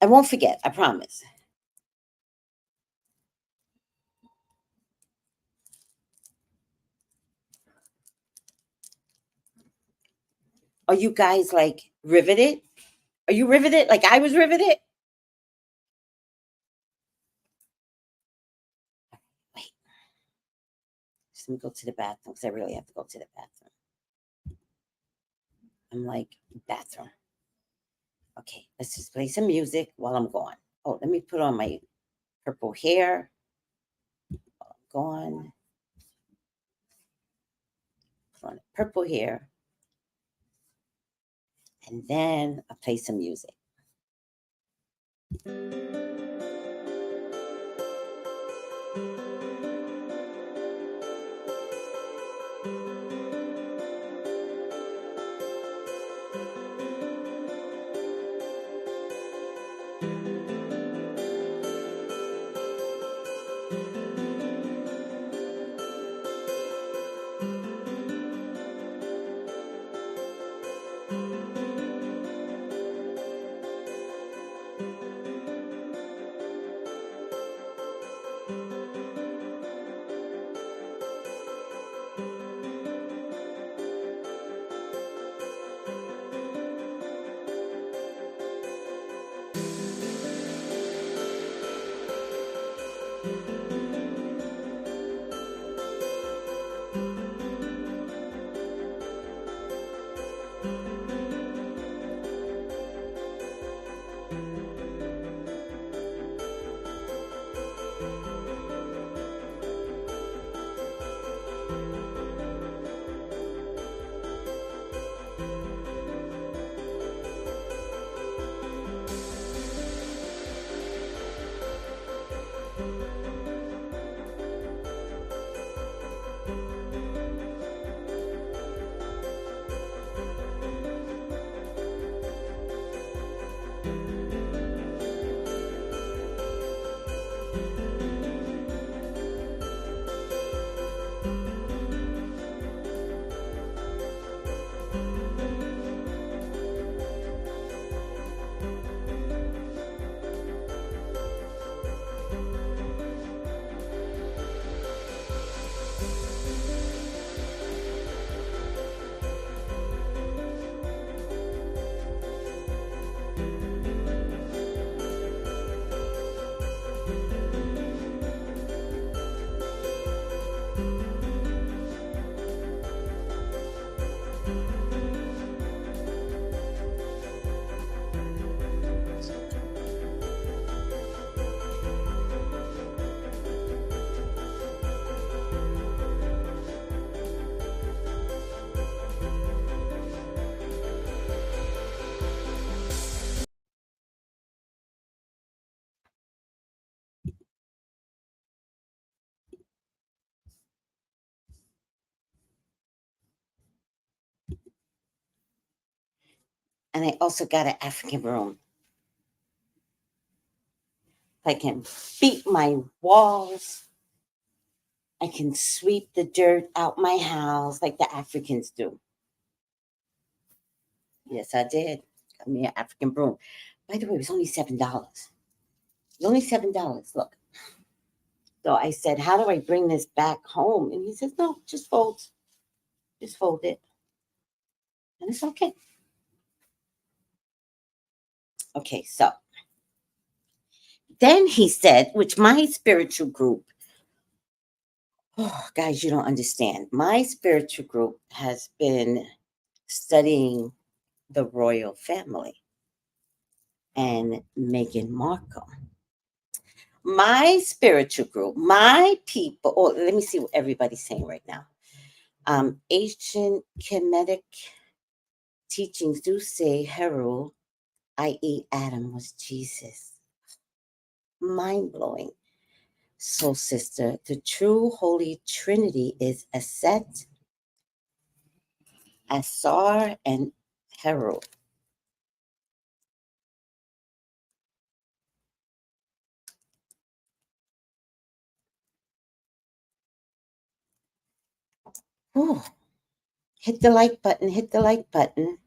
I won't forget. I promise. Are you guys like riveted? Are you riveted like I was riveted? Wait. Just let me go to the bathroom because I really have to go to the bathroom. I'm like, bathroom. Okay, let's just play some music while I'm gone. Oh, let me put on my purple hair. gone. On purple here. And then I'll play some music. And I also got an African broom. I can beat my walls. I can sweep the dirt out my house like the Africans do. Yes, I did. Got me an African broom. By the way, it was only $7. It was only $7. Look. So I said, how do I bring this back home? And he says, no, just fold. Just fold it. And it's okay. Okay, so then he said, which my spiritual group, oh, guys, you don't understand. My spiritual group has been studying the royal family and Meghan Markle. My spiritual group, my people, oh, let me see what everybody's saying right now. Ancient Kemetic teachings do say Heru, i.e., Adam, was Jesus. Mind blowing. So, sister, the true Holy Trinity is Aset, Asar, and Heru. Ooh. Hit the like button, hit the like button.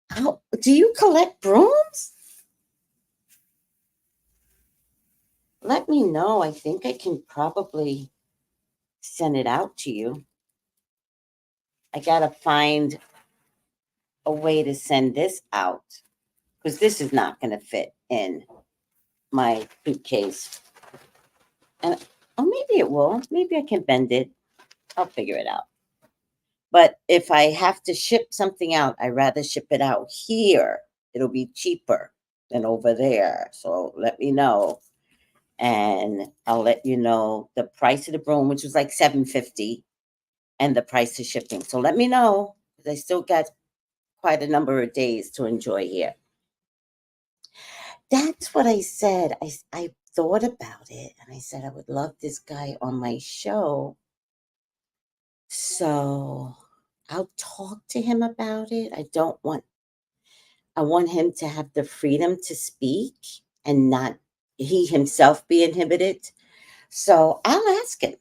How do you collect brooms? Let me know. I think I can probably send it out to you. I gotta find a way to send this out because this is not gonna fit in my suitcase. And oh, maybe it will. Maybe I can bend it. I'll figure it out. But if I have to ship something out, I'd rather ship it out here. It'll be cheaper than over there. So let me know. and I'll let you know the price of the broom, which was like $7.50, and the price of shipping. So let me know, because I still got quite a number of days to enjoy here. That's what I said. I thought about it, and I said I would love this guy on my show. So I'll talk to him about it. I want him to have the freedom to speak and not he himself be inhibited. So I'll ask him.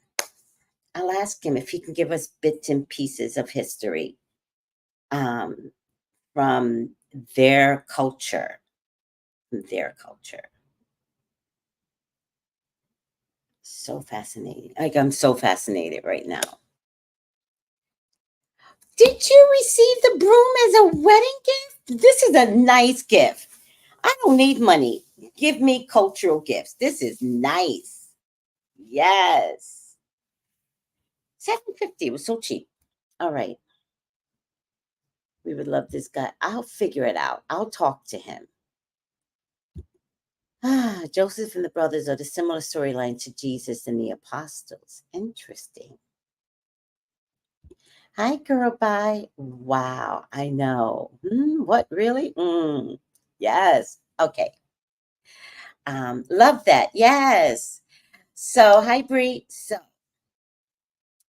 I'll ask him if he can give us bits and pieces of history um, from their culture. Their culture. So fascinating. Like, I'm so fascinated right now. Did you receive the broom as a wedding gift? This is a nice gift. I don't need money. Give me cultural gifts. This is nice. Yes. $7.50 was so cheap. All right. We would love this guy. I'll figure it out. I'll talk to him. Joseph and the brothers are the similar storyline to Jesus and the apostles. Interesting. Hi, girl. Bye. Wow. I know. What really? Yes. Okay. Love that. Yes. So, hi, Bree. So,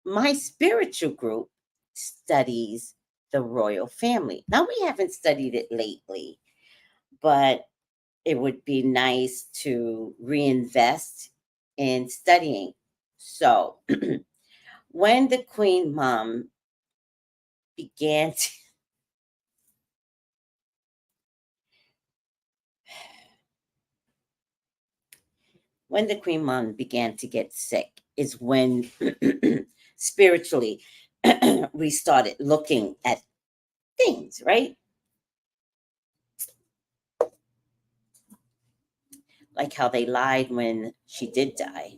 my spiritual group studies the royal family. Now, we haven't studied it lately, but it would be nice to reinvest in studying. So, when the Queen Mom began to, when the Queen Mom began to get sick is when spiritually we started looking at things, right? Like how they lied when she did die.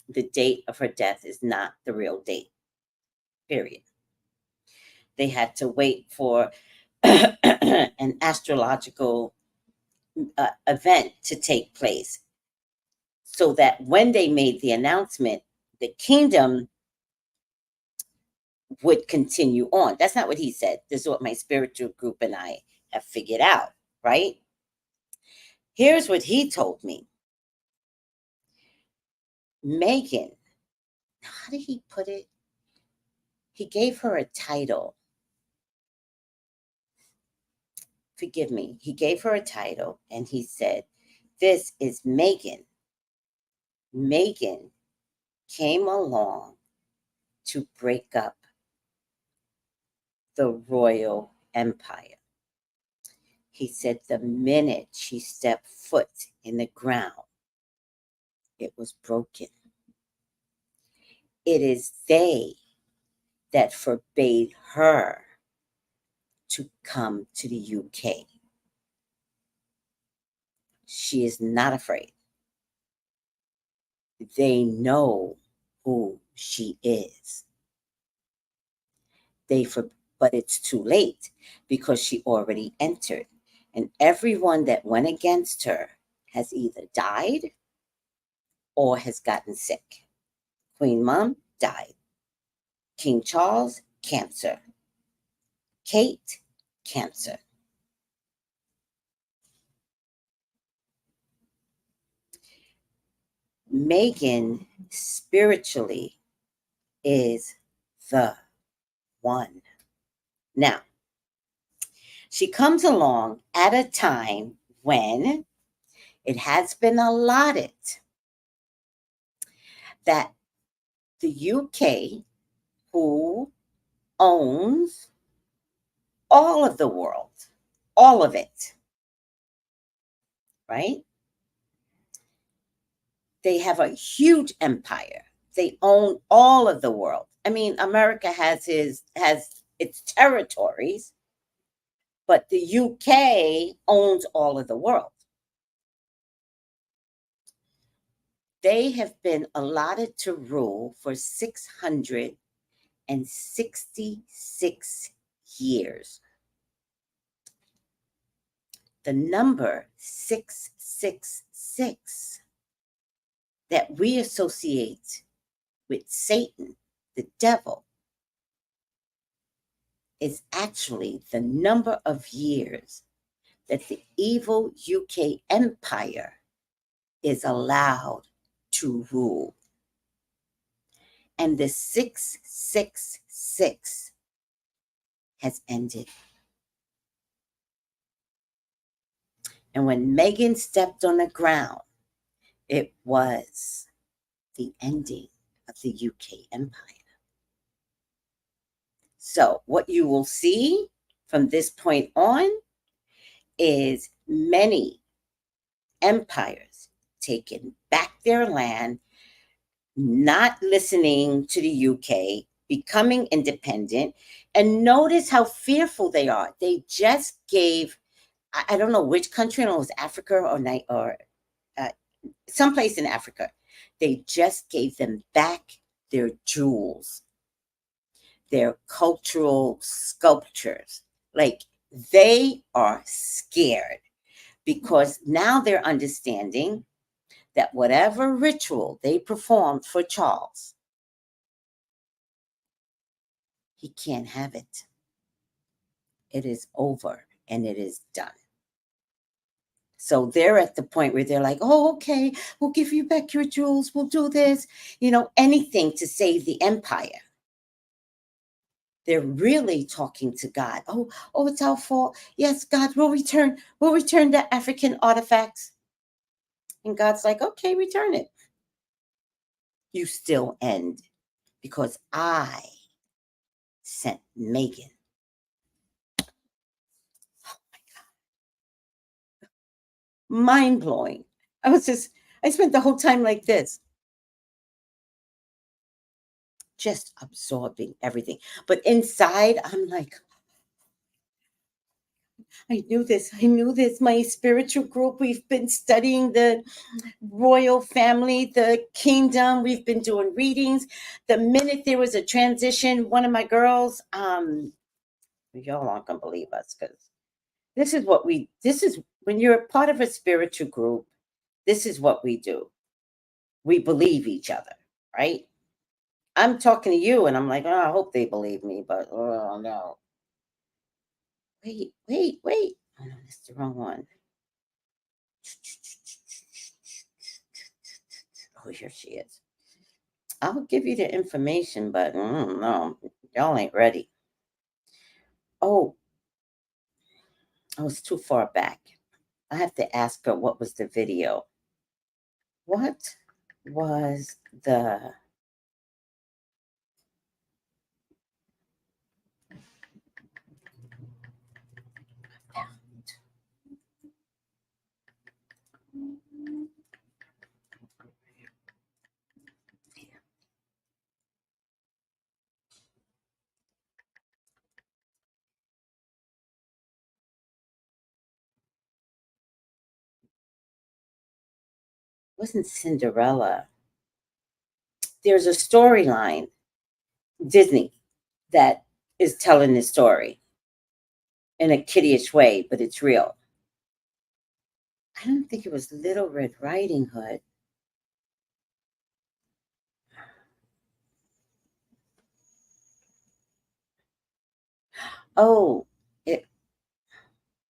The date of her death is not the real date, period. They had to wait for an astrological event to take place so that when they made the announcement, the kingdom would continue on. That's not what he said. This is what my spiritual group and I have figured out, right? Here's what he told me. Megan, how did he put it? He gave her a title. Forgive me. He gave her a title and he said, "This is Megan." Megan came along to break up the royal empire. He said the minute she stepped foot in the ground, it was broken. It is they that forbade her to come to the UK. She is not afraid. They know who she is. But it's too late because she already entered. And everyone that went against her has either died or has gotten sick. Queen Mom died. King Charles, cancer. Kate, cancer. Megan spiritually is the one. Now, she comes along at a time when it has been allotted that the UK, who owns all of the world, all of it, right? They have a huge empire. They own all of the world. I mean, America has its territories, but the UK owns all of the world. They have been allotted to rule for 666 years. The number 666 that we associate with Satan, the devil, is actually the number of years that the evil UK empire is allowed to rule. And the 666 has ended. And when Meghan stepped on the ground, it was the ending of the UK empire. So what you will see from this point on is many empires taking back their land, not listening to the UK, becoming independent, and notice how fearful they are. They just gave, I don't know which country, I don't know if it was Africa or someplace in Africa. They just gave them back their jewels, their cultural sculptures. Like, they are scared because now they're understanding that whatever ritual they performed for Charles, he can't have it. It is over and it is done. So they're at the point where they're like, oh, okay, we'll give you back your jewels. We'll do this, anything to save the empire. They're really talking to God. Oh, it's our fault. Yes, God, we'll return the African artifacts. And God's like, okay, return it. You still end because I sent Meghan. Oh my God. Mind blowing. I spent the whole time like this, just absorbing everything. But inside, I'm like, I knew this. My spiritual group, we've been studying the royal family, the kingdom. We've been doing readings. The minute there was a transition, one of my girls, y'all aren't gonna believe us, because this is when you're a part of a spiritual group, this is what we do. We believe each other, right? I'm talking to you and I'm like, oh, I hope they believe me, but oh no. Wait. Oh no, that's the wrong one. Oh, here she is. I'll give you the information, but no, y'all ain't ready. Oh, I was too far back. I have to ask her what was the video. What was the... wasn't Cinderella. There's a storyline, Disney, that is telling this story in a kiddyish way, but it's real. I don't think it was Little Red Riding Hood. Oh,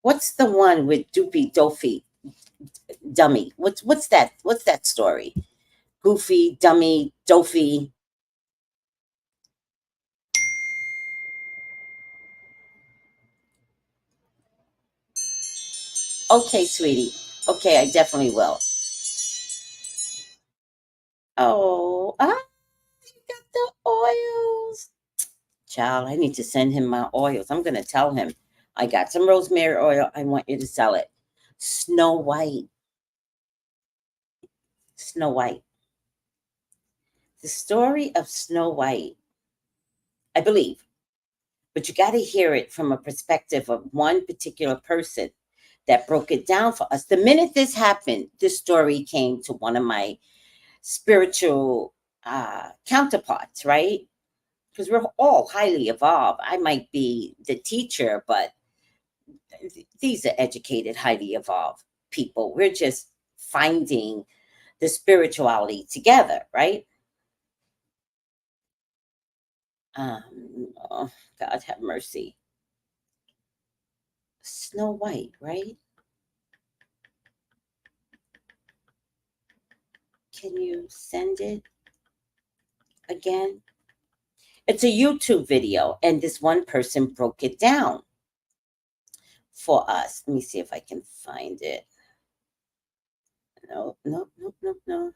what's the one with Doopy Doofy Dummy? What's that? What's that story? Goofy, Dummy, Doofy. Okay, sweetie. Okay, I definitely will. Oh, you got the oils. Child, I need to send him my oils. I'm going to tell him, I got some rosemary oil. I want you to sell it. Snow White. Snow White. The story of Snow White, I believe, but you got to hear it from a perspective of one particular person that broke it down for us. The minute this happened, this story came to one of my spiritual counterparts, right? Because we're all highly evolved. I might be the teacher, but these are educated, highly evolved people. We're just finding the spirituality together, right? Oh, God have mercy. Snow White, right? Can you send it again? It's a YouTube video, and this one person broke it down for us. Let me see if I can find it. No, no, no, no, no.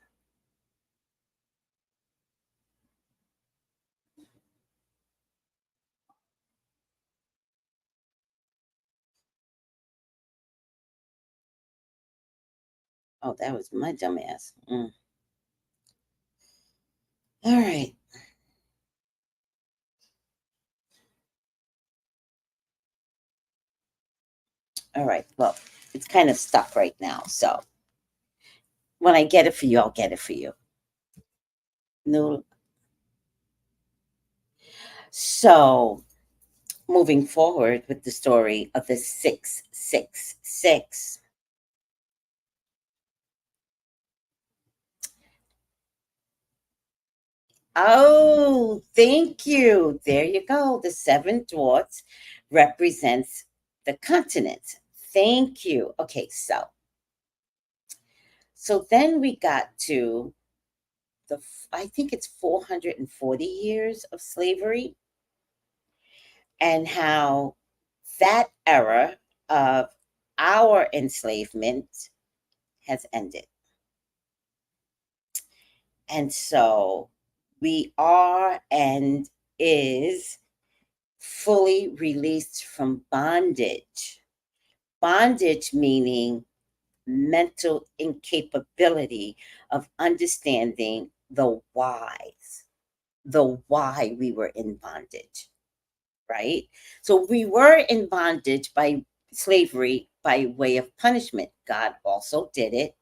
Oh, that was my dumbass. All right. All right. Well, it's kind of stuck right now. So when I get it for you, I'll get it for you. No. So moving forward with the story of the 666. Oh, thank you. There you go. The 7 dots represents the continent. Thank you. Okay, so then we got to I think it's 440 years of slavery, and how that era of our enslavement has ended. And so we are and is fully released from bondage. Bondage meaning mental incapability of understanding the why we were in bondage, right? So we were in bondage by slavery by way of punishment. God also did it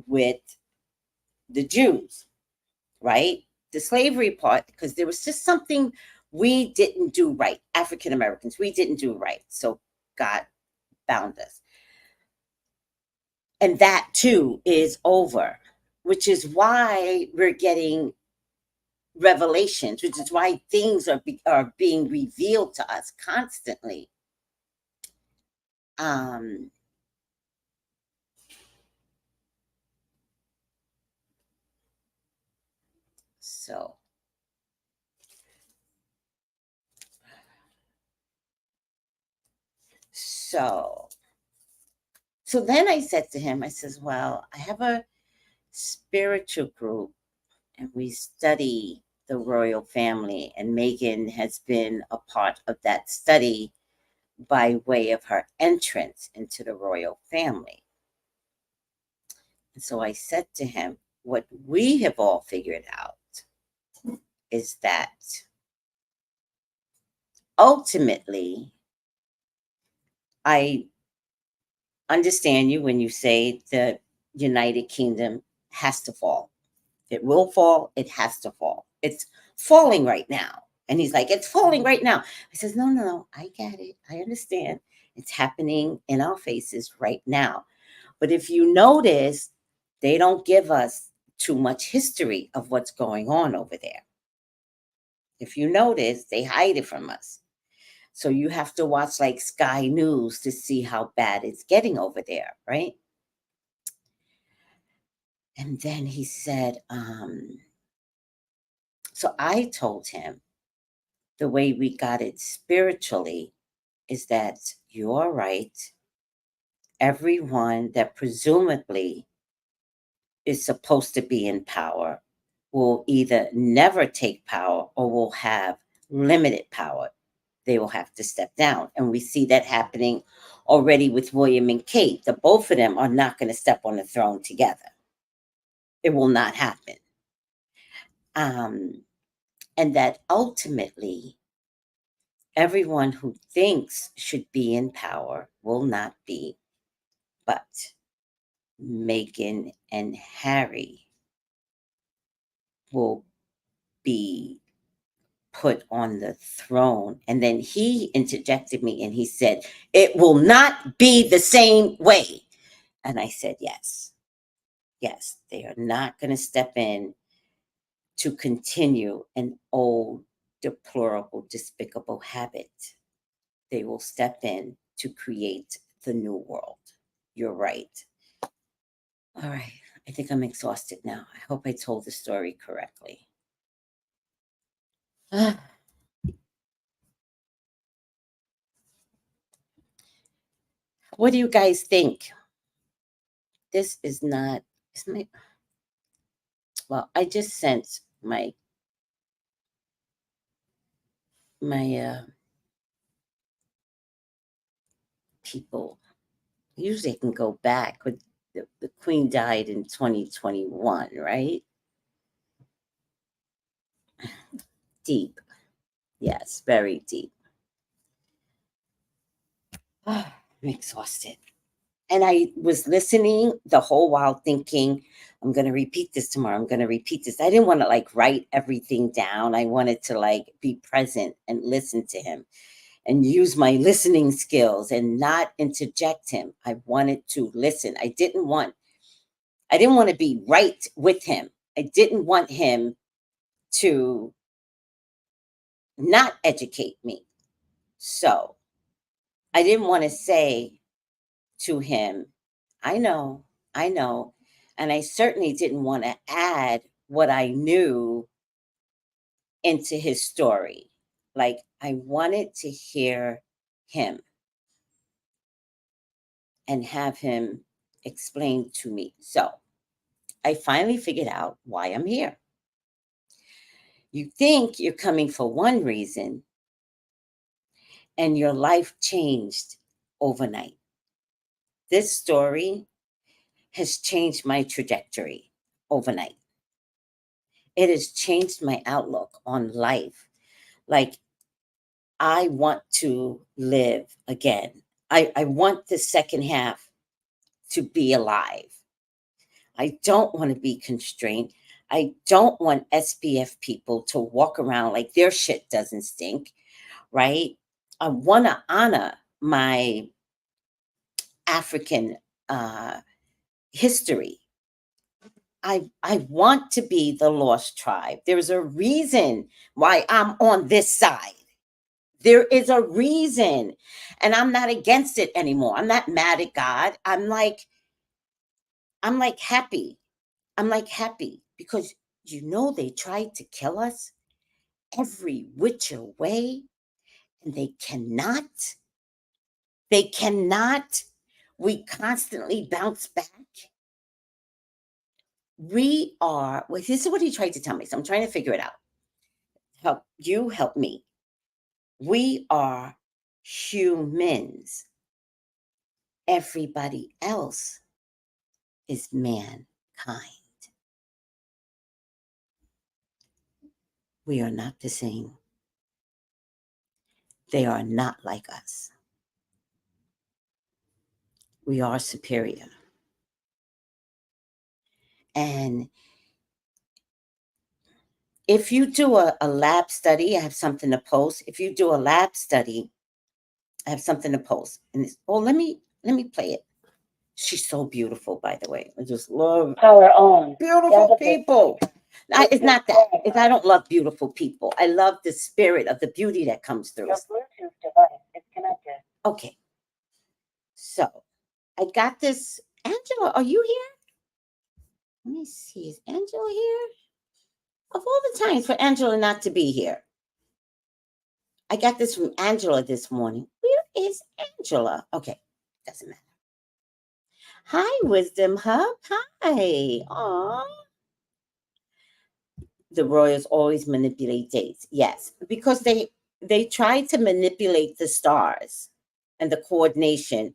with the Jews, right? The slavery part, because there was just something we didn't do right. African Americans, we didn't do right. So God bound us. And that too is over, which is why we're getting revelations, which is why things are being revealed to us constantly. Um, so so so then I said to him, I says, well, I have a spiritual group and we study the royal family, and Megan has been a part of that study by way of her entrance into the royal family. And so I said to him, what we have all figured out is that ultimately, I understand you when you say the United Kingdom has to fall. It will fall. It has to fall. It's falling right now. And he's like, it's falling right now. I says, no, no, no. I get it. I understand. It's happening in our faces right now. But if you notice, they don't give us too much history of what's going on over there. If you notice, they hide it from us. So you have to watch like Sky News to see how bad it's getting over there, right? And then he said, so I told him the way we got it spiritually is that you're right. Everyone that presumably is supposed to be in power will either never take power or will have limited power. They will have to step down. And we see that happening already with William and Kate. The both of them are not going to step on the throne together. It will not happen. And that ultimately, everyone who thinks should be in power will not be, but Meghan and Harry will be put on the throne. And then he interjected me and he said, it will not be the same way. And I said, yes. Yes, they are not going to step in to continue an old, deplorable, despicable habit. They will step in to create the new world. You're right. All right. I think I'm exhausted now. I hope I told the story correctly. What do you guys think? This is not, well, I just sent my people. Usually I can go back, but the queen died in 2021, right? Deep. Yes, very deep. I'm exhausted. And I was listening the whole while thinking, I'm going to repeat this tomorrow. I'm going to repeat this. I didn't want to like write everything down. I wanted to like be present and listen to him and use my listening skills and not interject him. I wanted to listen. I didn't want to be right with him. I didn't want him to not educate me. So I didn't want to say to him, I know. And I certainly didn't want to add what I knew into his story. Like, I wanted to hear him and have him explain to me. So I finally figured out why I'm here. You think you're coming for one reason, and your life changed overnight. This story has changed my trajectory overnight. It has changed my outlook on life. Like, I want to live again. I want the second half to be alive. I don't want to be constrained. I don't want SPF people to walk around like their shit doesn't stink, right? I want to honor my African history. I want to be the lost tribe. There's a reason why I'm on this side. There is a reason. And I'm not against it anymore. I'm not mad at God. I'm like happy. I'm like happy because they tried to kill us every which way, and they cannot. They cannot. We constantly bounce back. We are, well, this is what he tried to tell me. So I'm trying to figure it out. Help me. We are humans. Everybody else is mankind. We are not the same. They are not like us. We are superior. And if you do a lab study, I have something to post. If you do a lab study, I have something to post. And let me play it. She's so beautiful, by the way. I just love our own beautiful people. It's not that. I don't love beautiful people. I love the spirit of the beauty that comes through. Your Bluetooth device is connected. Okay. So I got this. Angela, are you here? Let me see. Is Angela here? Of all the times for Angela not to be here. I got this from Angela this morning. Where is Angela? Okay. Doesn't matter. Hi, Wisdom Hub. Hi. Aw. The royals always manipulate dates. Yes, because they try to manipulate the stars and the coordination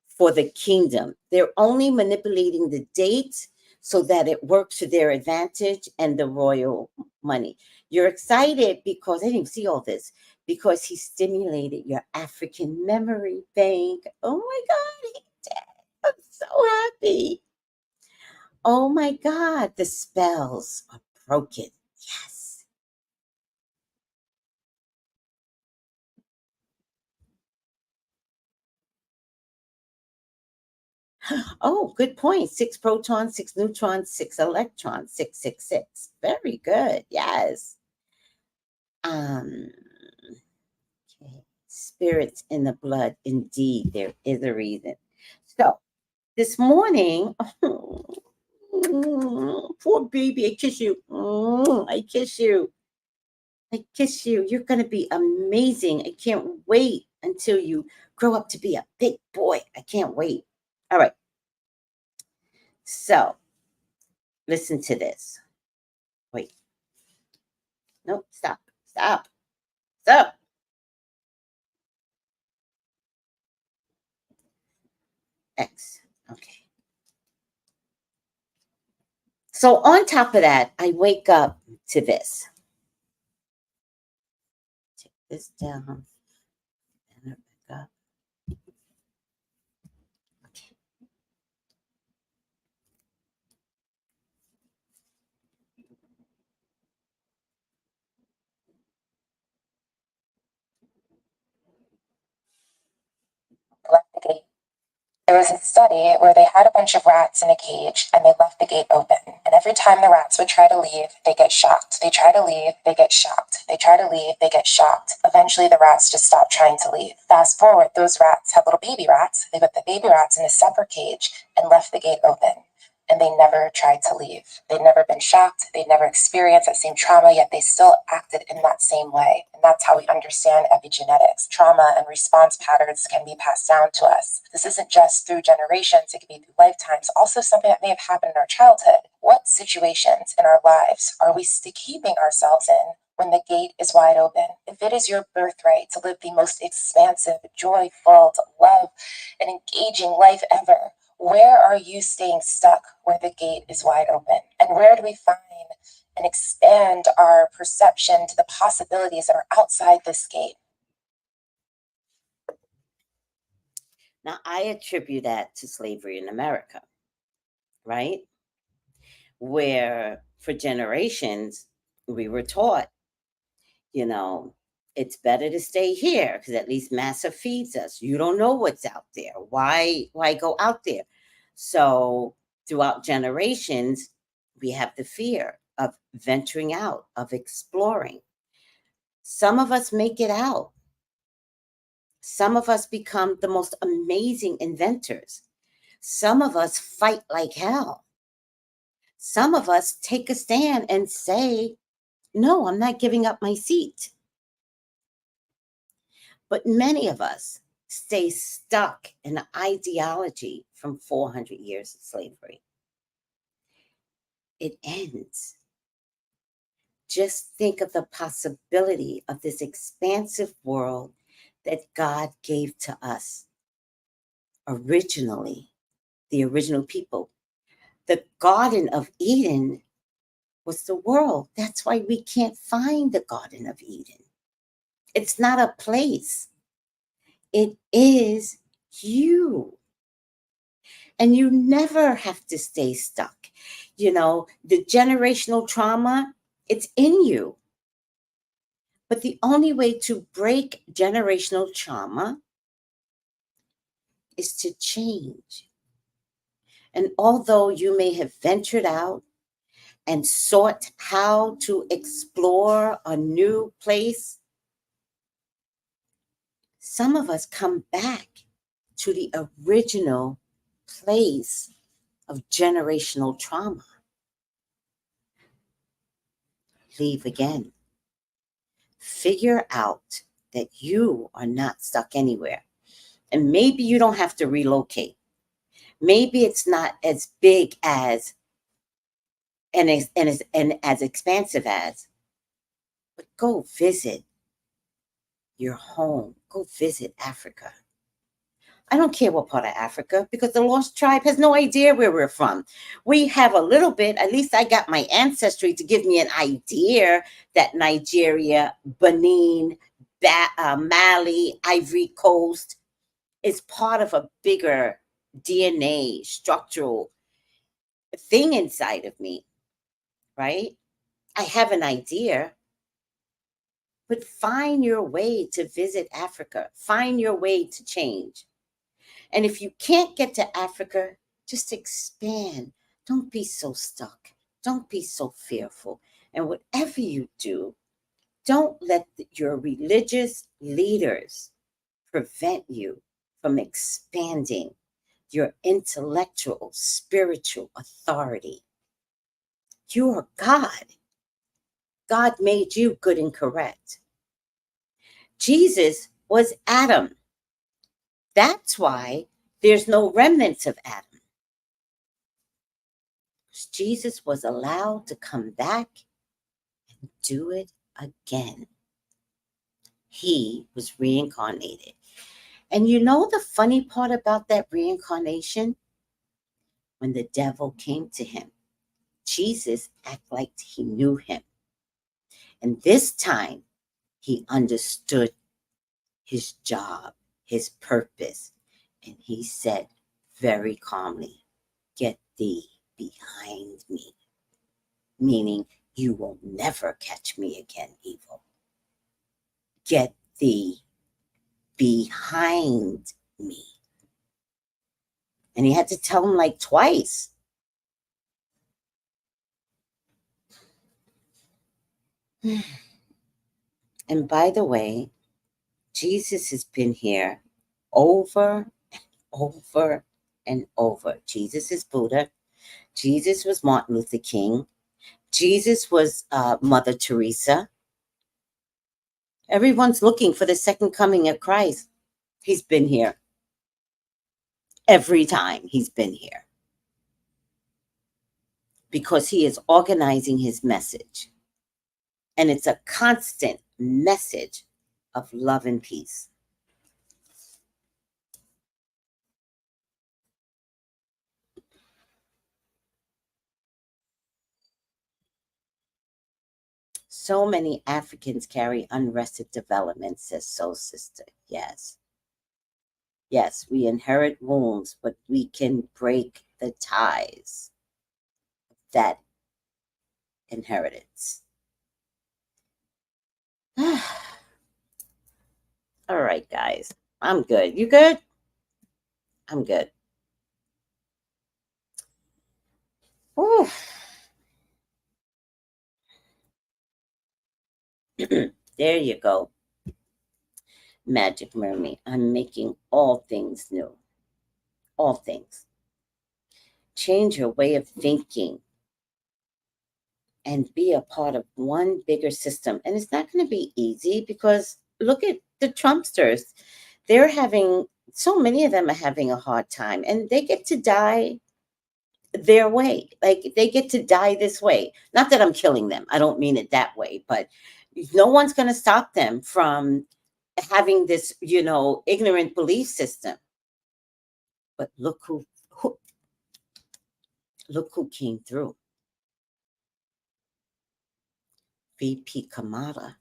for the kingdom. They're only manipulating the dates so that it works to their advantage and the royal money. You're excited because I didn't see all this, because he stimulated your African memory bank. Oh my God, he did. I'm so happy. Oh my God, the spells are broken. Yes. Oh, good point. 6 protons, 6 neutrons, 6 electrons, 666. Very good. Yes. Um, okay. Spirits in the blood. Indeed, there is a reason. So this morning, poor baby, I kiss you. I kiss you. I kiss you. You're going to be amazing. I can't wait until you grow up to be a big boy. I can't wait. All right. So listen to this. Wait. No, stop. Stop. Stop. X. Okay. So on top of that, I wake up to this. Take this down and back up. Okay. Left the gate. There was a study where they had a bunch of rats in a cage and they left the gate open. And every time the rats would try to leave, they get shocked. They try to leave, they get shocked. They try to leave, they get shocked. Eventually, the rats just stop trying to leave. Fast forward, those rats had little baby rats. They put the baby rats in a separate cage and left the gate open. And they never tried to leave. They'd never been shocked. They'd never experienced that same trauma, yet they still acted in that same way. And that's how we understand epigenetics. Trauma and response patterns can be passed down to us. This isn't just through generations, it can be through lifetimes, also something that may have happened in our childhood. What situations in our lives are we keeping ourselves in when the gate is wide open? If it is your birthright to live the most expansive, joyful, to love, and engaging life ever, where are you staying stuck where the gate is wide open? And where do we find and expand our perception to the possibilities that are outside this gate? Now, I attribute that to slavery in America, right? Where for generations we were taught, you know, it's better to stay here because at least massa feeds us. You don't know what's out there. Why go out there? So throughout generations, we have the fear of venturing out, of exploring. Some of us make it out. Some of us become the most amazing inventors. Some of us fight like hell. Some of us take a stand and say, no, I'm not giving up my seat. But many of us stay stuck in an ideology from 400 years of slavery. It ends. Just think of the possibility of this expansive world that God gave to us originally, the original people. The Garden of Eden was the world. That's why we can't find the Garden of Eden. It's not a place. It is you. And you never have to stay stuck. You know, the generational trauma, it's in you. But the only way to break generational trauma is to change. And although you may have ventured out and sought how to explore a new place, some of us come back to the original place of generational trauma. Leave again. Figure out that you are not stuck anywhere. And maybe you don't have to relocate. Maybe it's not as big as and as expansive as, but go visit your home. Go visit Africa. I don't care what part of Africa, because the lost tribe has no idea where we're from. We have a little bit, at least I got my ancestry to give me an idea that Nigeria, Benin, Mali, Ivory Coast is part of a bigger DNA structural thing inside of me, right? I have an idea, but find your way to visit Africa. Find your way to change. And if you can't get to Africa, just expand. Don't be so stuck. Don't be so fearful. And whatever you do, don't let your religious leaders prevent you from expanding your intellectual, spiritual authority. You are God. God made you good and correct. Jesus was Adam. That's why there's no remnants of Adam. Jesus was allowed to come back and do it again. He was reincarnated. And you know the funny part about that reincarnation? When the devil came to him, Jesus acted like he knew him. And this time, he understood his job, his purpose. And he said very calmly, "Get thee behind me." Meaning, you will never catch me again, evil. Get thee behind me. And he had to tell him like twice. And by the way, Jesus has been here over and over and over. Jesus is Buddha. Jesus was Martin Luther King. Jesus was Mother Teresa. Everyone's looking for the second coming of Christ. He's been here. Every time he's been here. Because he is organizing his message. And it's a constant message of love and peace. So many Africans carry unrested development, says Soul Sister. Yes. Yes, we inherit wounds, but we can break the ties of that inheritance. All right, guys. I'm good. You good? I'm good. Ooh. There you go. Magic Mermaid. I'm making all things new. All things. Change your way of thinking and be a part of one bigger system. And it's not going to be easy because look at the Trumpsters. They're having, so many of them are having a hard time and they get to die their way. Like they get to die this way. Not that I'm killing them. I don't mean it that way, but no one's going to stop them from having this, ignorant belief system. But look who came through. VP Kamala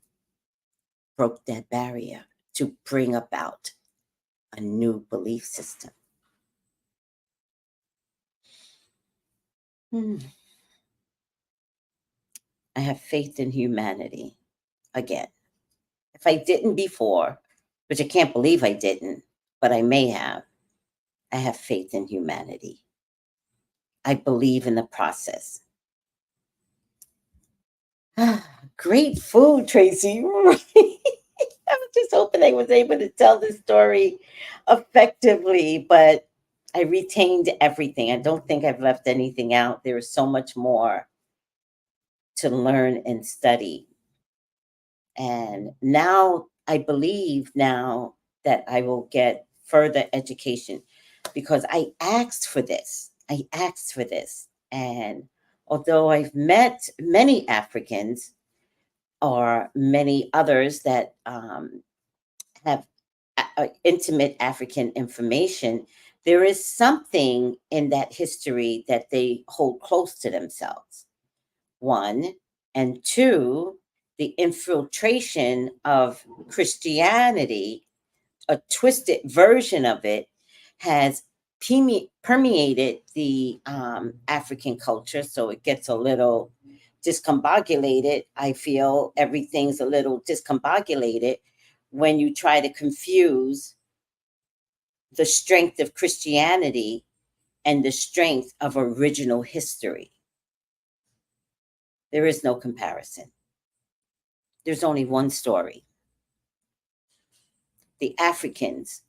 broke that barrier to bring about a new belief system. I have faith in humanity again. If I didn't before, which I can't believe I didn't, but I may have, I have faith in humanity. I believe in the process. Great food, Tracy. I was just hoping I was able to tell this story effectively, but I retained everything. I don't think I've left anything out. There is so much more to learn and study. And now I believe now that I will get further education because I asked for this. And although I've met many Africans or many others that have intimate African information, there is something in that history that they hold close to themselves. One, and two, the infiltration of Christianity, a twisted version of it, has permeated the African culture. So it gets a little discombobulated. I feel everything's a little discombobulated when you try to confuse the strength of Christianity and the strength of original history. There is no comparison. There's only one story. The Africans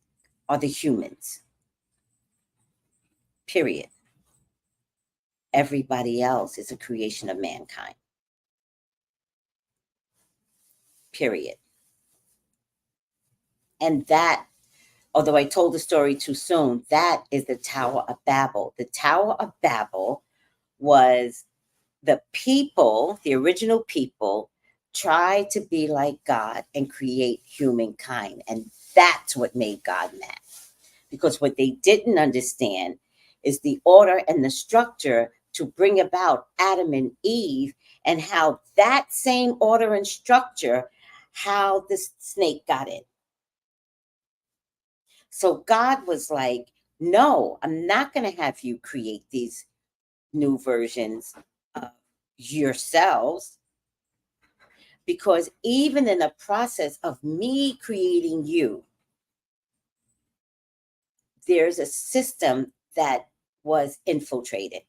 are the humans. Period. Everybody else is a creation of mankind. Period. And that, although I told the story too soon, that is the Tower of Babel. The Tower of Babel was the people, the original people, tried to be like God and create humankind. And that's what made God mad. Because what they didn't understand is the order and the structure to bring about Adam and Eve, and how that same order and structure, how the snake got in. So God was like, no, I'm not going to have you create these new versions of yourselves, because even in the process of me creating you, there's a system that was infiltrated.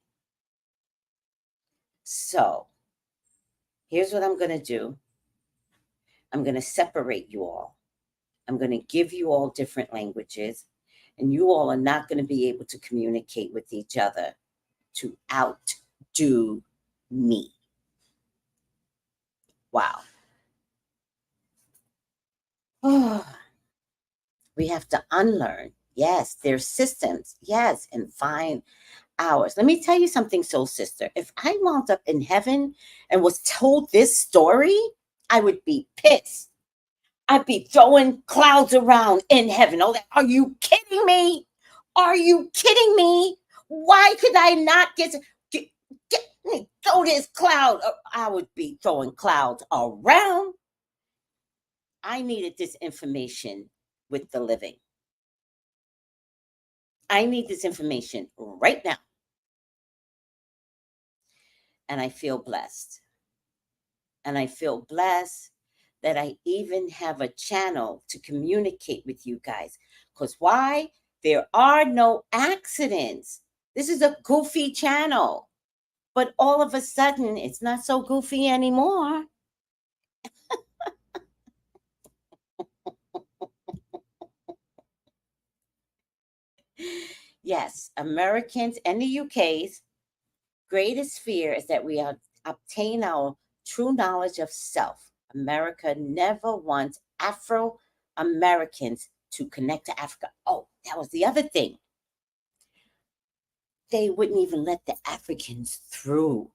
So here's what I'm going to do. I'm going to separate you all. I'm going to give you all different languages, and you all are not going to be able to communicate with each other to outdo me. Wow. Oh, we have to unlearn. Yes, there's systems. Yes, and find ours. Let me tell you something, soul sister. If I wound up in heaven and was told this story, I would be pissed. I'd be throwing clouds around in heaven. Oh, are you kidding me? Are you kidding me? Why could I not get me throw this cloud? I would be throwing clouds around. I needed this information with the living. I need this information right now. And I feel blessed. And I feel blessed that I even have a channel to communicate with you guys. Because why? There are no accidents. This is a goofy channel. But all of a sudden, it's not so goofy anymore. Yes, Americans and the UK's greatest fear is that we obtain our true knowledge of self. America never wants Afro-Americans to connect to Africa. Oh, that was the other thing. They wouldn't even let the Africans through.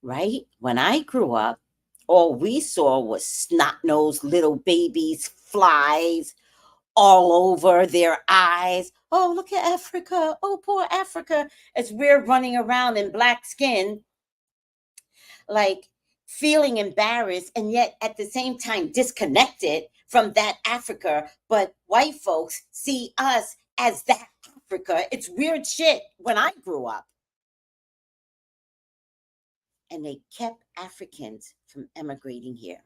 Right? When I grew up, all we saw was snot-nosed little babies, flies all over their eyes. Oh, look at Africa. Oh, poor Africa. As we're running around in black skin, like feeling embarrassed, and yet at the same time disconnected from that Africa. But white folks see us as that Africa. It's weird shit when I grew up. And they kept Africans from emigrating here.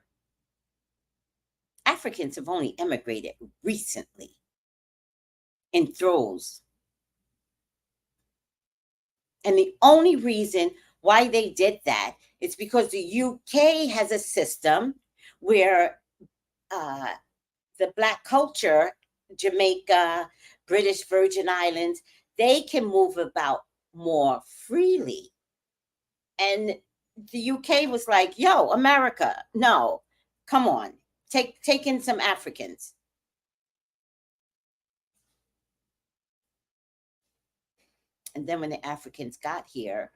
Africans have only emigrated recently in throes. And the only reason why they did that is because the UK has a system where the Black culture, Jamaica, British Virgin Islands, they can move about more freely. And the UK was like, yo, America, no, come on, take in some Africans. And then when the Africans got here,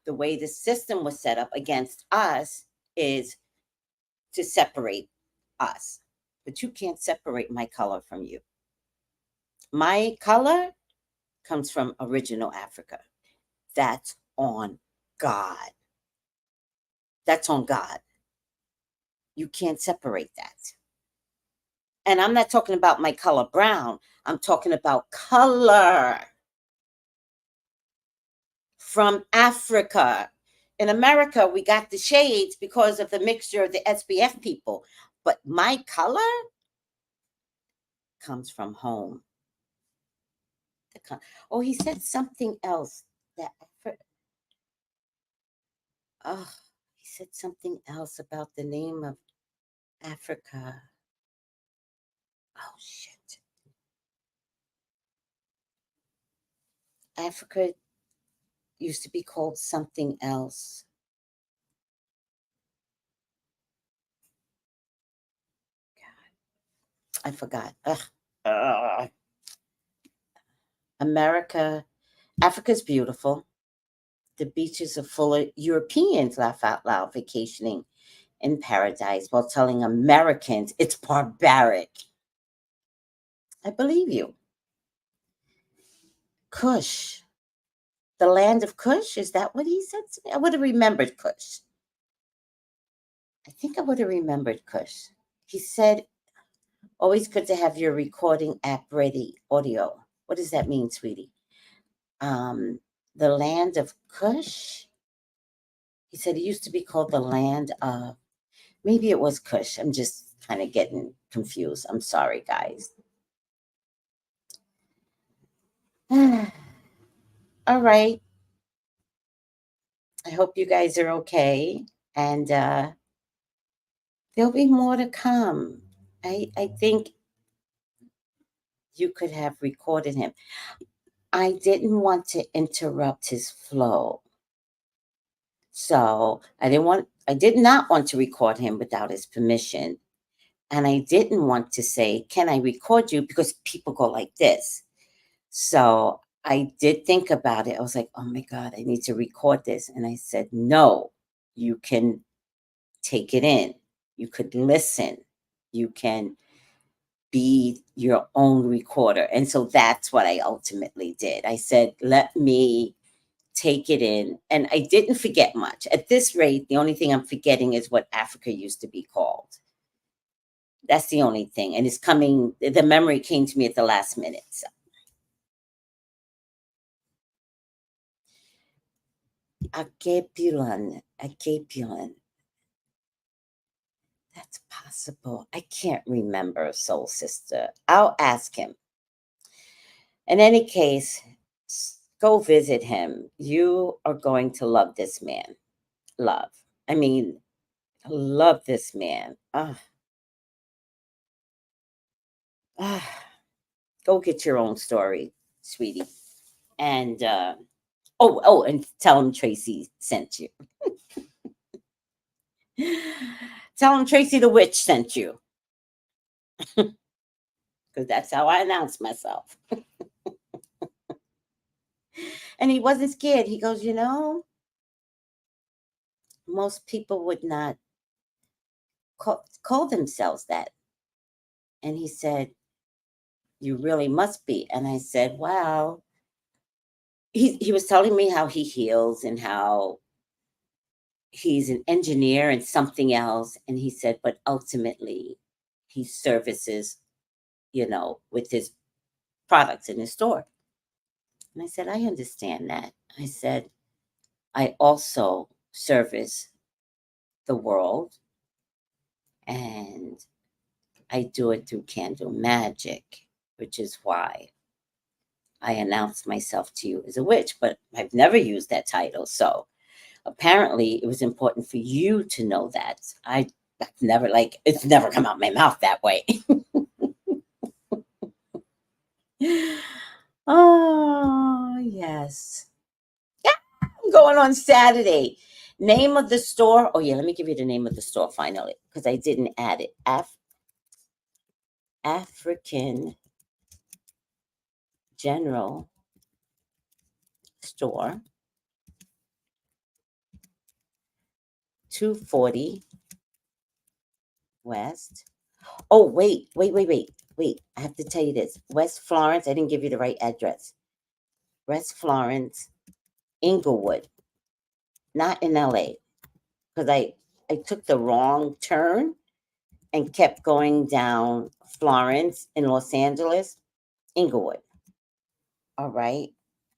the way the system was set up against us is to separate us. But you can't separate my color from you. My color comes from original Africa. That's on God. That's on God. You can't separate that. And I'm not talking about my color brown. I'm talking about color from Africa. In America, we got the shades because of the mixture of the SPF people. But my color, comes from home. Oh, he said something else. That oh, he said something else about the name of Africa. Oh shit. Africa used to be called something else. God, I forgot. Africa's beautiful. The beaches are full of Europeans, laugh out loud, vacationing in paradise while telling Americans it's barbaric. I believe you. Kush, the land of Kush, is that what he said to me? I would have remembered Kush. I think I would have remembered Kush. He said, always good to have your recording app ready, audio. What does that mean, sweetie? The land of Kush? He said it used to be called the land of, maybe it was Kush. I'm just kind of getting confused. I'm sorry, guys. All right. I hope you guys are okay. And there'll be more to come. I think you could have recorded him. I didn't want to interrupt his flow. So I did not want to record him without his permission. And I didn't want to say, can I record you? Because people go like this. So I did think about it. I was like, oh my God, I need to record this. And I said, no, you can take it in. You could listen. You can be your own recorder. And so that's what I ultimately did. I said, let me take it in. And I didn't forget much. At this rate, the only thing I'm forgetting is what Africa used to be called. That's the only thing. And it's coming, the memory came to me at the last minute. So. Akepilan. That's possible. I can't remember, soul sister. I'll ask him. In any case, go visit him. You are going to love this man. Love. I mean, love this man. Go get your own story, sweetie. And and tell him Tracy sent you. Tell him Tracy the witch sent you. Because that's how I announce myself. And he wasn't scared. He goes, most people would not call themselves that. And he said, you really must be. And I said, wow. He was telling me how he heals and how he's an engineer and something else. And he said, but ultimately he services, with his products in his store. And I said, I understand that. I said, I also service the world, and I do it through candle magic, which is why I announced myself to you as a witch, but I've never used that title. So apparently it was important for you to know that. I've never, it's never come out my mouth that way. Oh, yes. Yeah, I'm going on Saturday. Name of the store. Oh, yeah, let me give you the name of the store finally, because I didn't add it. African General Store, 240 West. Oh, wait. I have to tell you this. West Florence. I didn't give you the right address. West Florence, Inglewood. Not in LA. Because I took the wrong turn and kept going down Florence in Los Angeles. Inglewood. All right.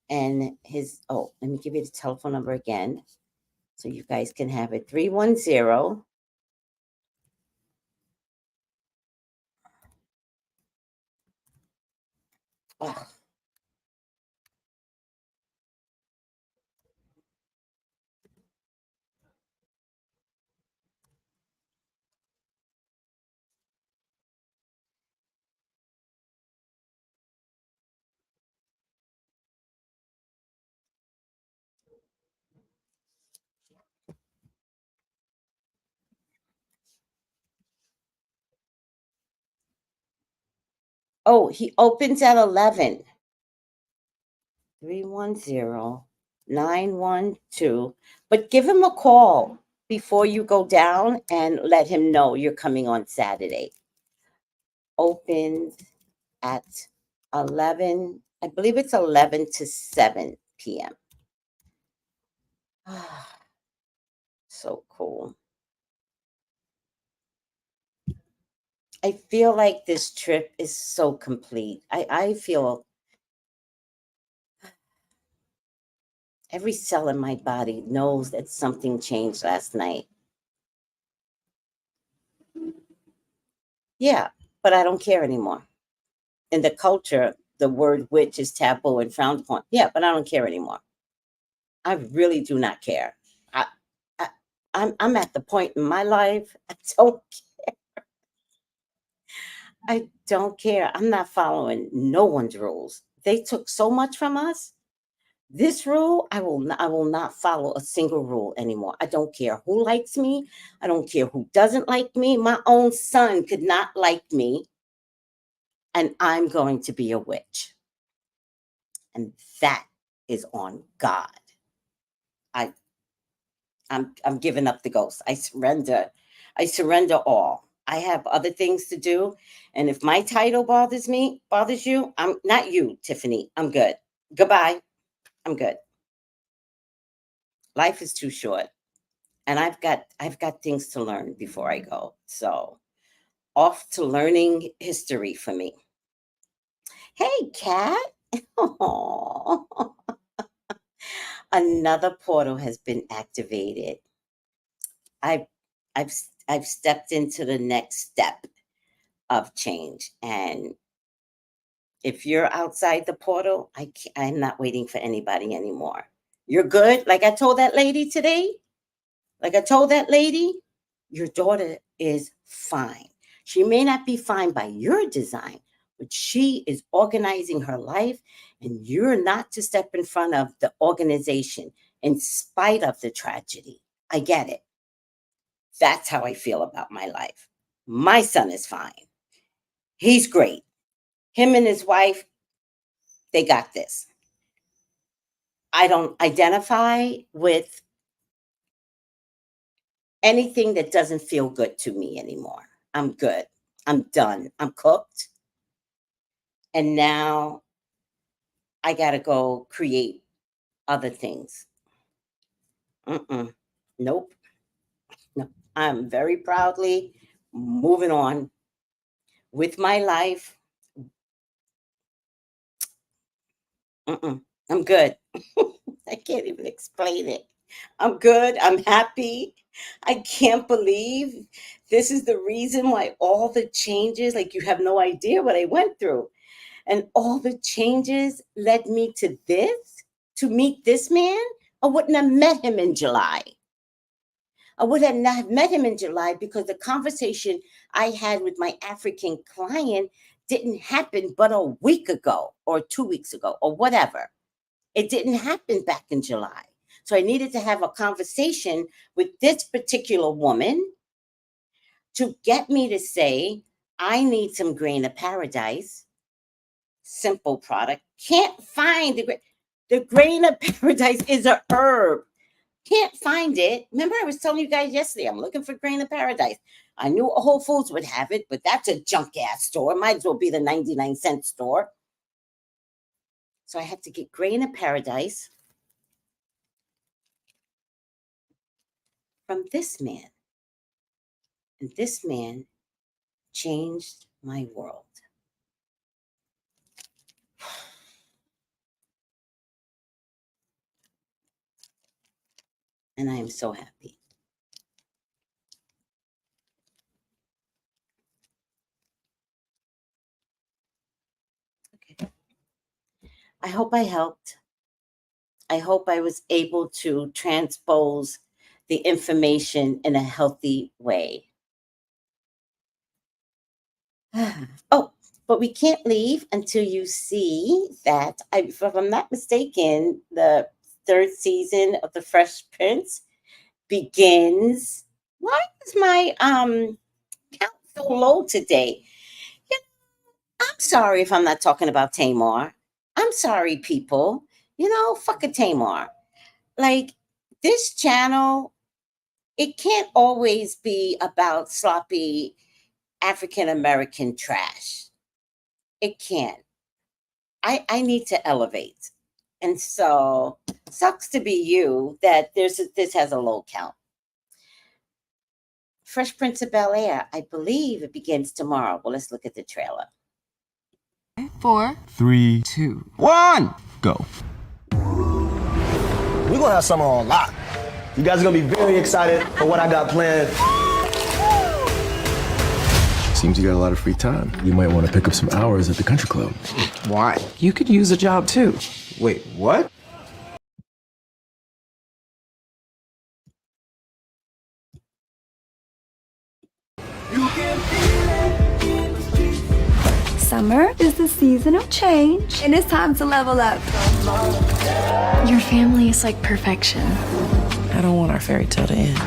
And let me give you the telephone number again so you guys can have it. 310 Ugh. Oh, he opens at 11. 310-912. But give him a call before you go down and let him know you're coming on Saturday. Opens at 11. I believe it's 11 to 7 p.m. So cool. I feel like this trip is so complete. I feel every cell in my body knows that something changed last night. Yeah, but I don't care anymore. In the culture, the word witch is taboo and frowned upon. Yeah, but I don't care anymore. I really do not care. I, I I'm at the point in my life I don't care. I'm not following no one's rules. They took so much from us. This rule, I will not follow a single rule anymore. I don't care who likes me. I don't care who doesn't like me. My own son could not like me, and I'm going to be a witch. And that is on God. I I'm giving up the ghost. I surrender. I surrender all. I have other things to do, and if my title bothers you, I'm not you, Tiffany. I'm good. Goodbye. I'm good. Life is too short, and I've got things to learn before I go. So, off to learning history for me. Hey, cat. Aw. Another portal has been activated. I've I've I've stepped into the next step of change, and if you're outside the portal, I'm not waiting for anybody anymore. You're good. Like I told that lady today, like I told that lady, your daughter is fine. She may not be fine by your design, but she is organizing her life, and you're not to step in front of the organization in spite of the tragedy. I get it. That's how I feel about my life. My son is fine. He's great. Him and his wife, they got this. I don't identify with anything that doesn't feel good to me anymore. I'm good. I'm done. I'm cooked. And now I got to go create other things. Mm-mm. Nope. No. I'm very proudly moving on with my life. Mm-mm. I'm good. I can't even explain it. I'm good. I'm happy. I can't believe this is the reason why all the changes, like you have no idea what I went through. And all the changes led me to this, to meet this man. I wouldn't have met him in July. I would have not met him in July because the conversation I had with my African client didn't happen but a week ago or 2 weeks ago or whatever. It didn't happen back in July. So I needed to have a conversation with this particular woman to get me to say, I need some grain of paradise, simple product. Can't find the grain of paradise is a herb. Can't find it. Remember, I was telling you guys yesterday, I'm looking for grain of paradise. I knew Whole Foods would have it, but that's a junk ass store. Might as well be the 99-cent store. So I had to get grain of paradise from this man. And this man changed my world. And I am so happy. Okay. I hope I helped. I hope I was able to transpose the information in a healthy way. Oh, but we can't leave until you see that, if I'm not mistaken, the third season of The Fresh Prince begins. Why is my count so low today? Yeah, I'm sorry if I'm not talking about Tamar. I'm sorry, people. Fuck a Tamar. Like, this channel, it can't always be about sloppy African American trash. It can't. I need to elevate. And so, sucks to be you that this has a low count. Fresh Prince of Bel-Air, I believe it begins tomorrow. Well, let's look at the trailer. 4, 3, 2, 1, go. We're gonna have summer on lock. You guys are gonna be very excited for what I got planned. Seems you got a lot of free time. You might want to pick up some hours at the country club. Why? You could use a job too. Wait, what? Summer is the season of change, and it's time to level up. Your family is like perfection. I don't want our fairy tale to end.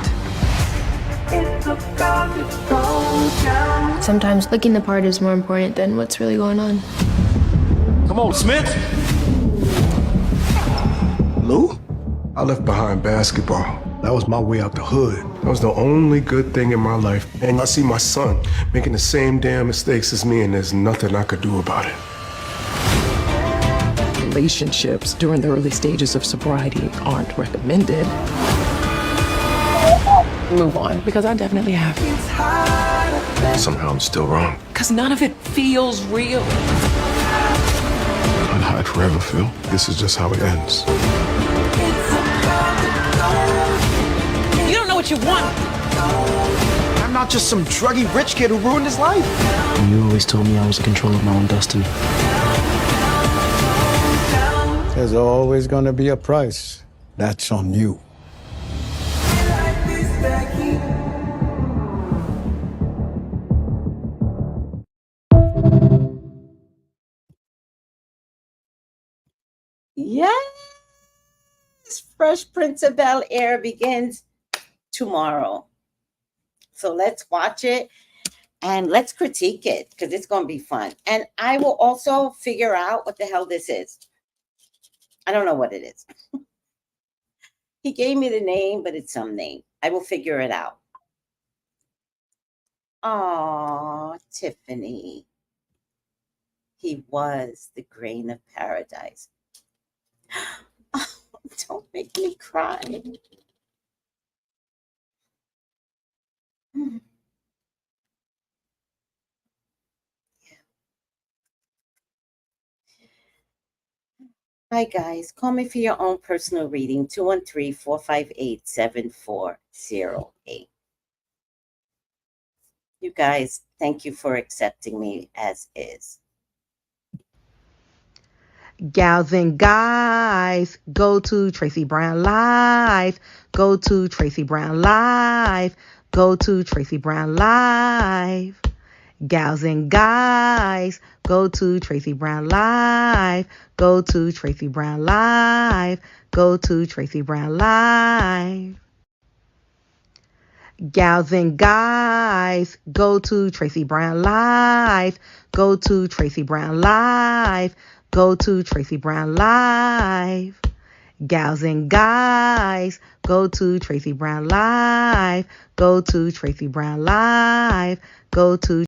Sometimes looking the part is more important than what's really going on. Come on, Smith. Lou? I left behind basketball. That was my way out the hood. That was the only good thing in my life. And I see my son making the same damn mistakes as me, and there's nothing I could do about it. Relationships during the early stages of sobriety aren't recommended. Move on, because I definitely have. Somehow I'm still wrong. Because none of it feels real. I'd hide forever, Phil. This is just how it ends. You don't know what you want. I'm not just some druggy rich kid who ruined his life. You always told me I was in control of my own destiny. There's always gonna be a price. That's on you. Yes, Fresh Prince of Bel-Air begins tomorrow. So let's watch it and let's critique it because it's going to be fun. And I will also figure out what the hell this is. I don't know what it is. He gave me the name, but it's some name. I will figure it out. Oh, Tiffany. He was the grain of paradise. Oh, don't make me cry. Hi, guys. Call me for your own personal reading, 213-458-7408. You guys, thank you for accepting me as is. Gals and guys, go to Tracy Brown Live. Go to Tracy Brown Live. Go to Tracy Brown Live. Gals and guys, go to Tracy Brown Live. Go to Tracy Brown Live. Go to Tracy Brown Live. Gals and guys, go to Tracy Brown Live. Go to Tracy Brown Live. Go to Tracy Brown Live. Gals and guys, go to Tracy Brown Live. Go to Tracy Brown Live. Go to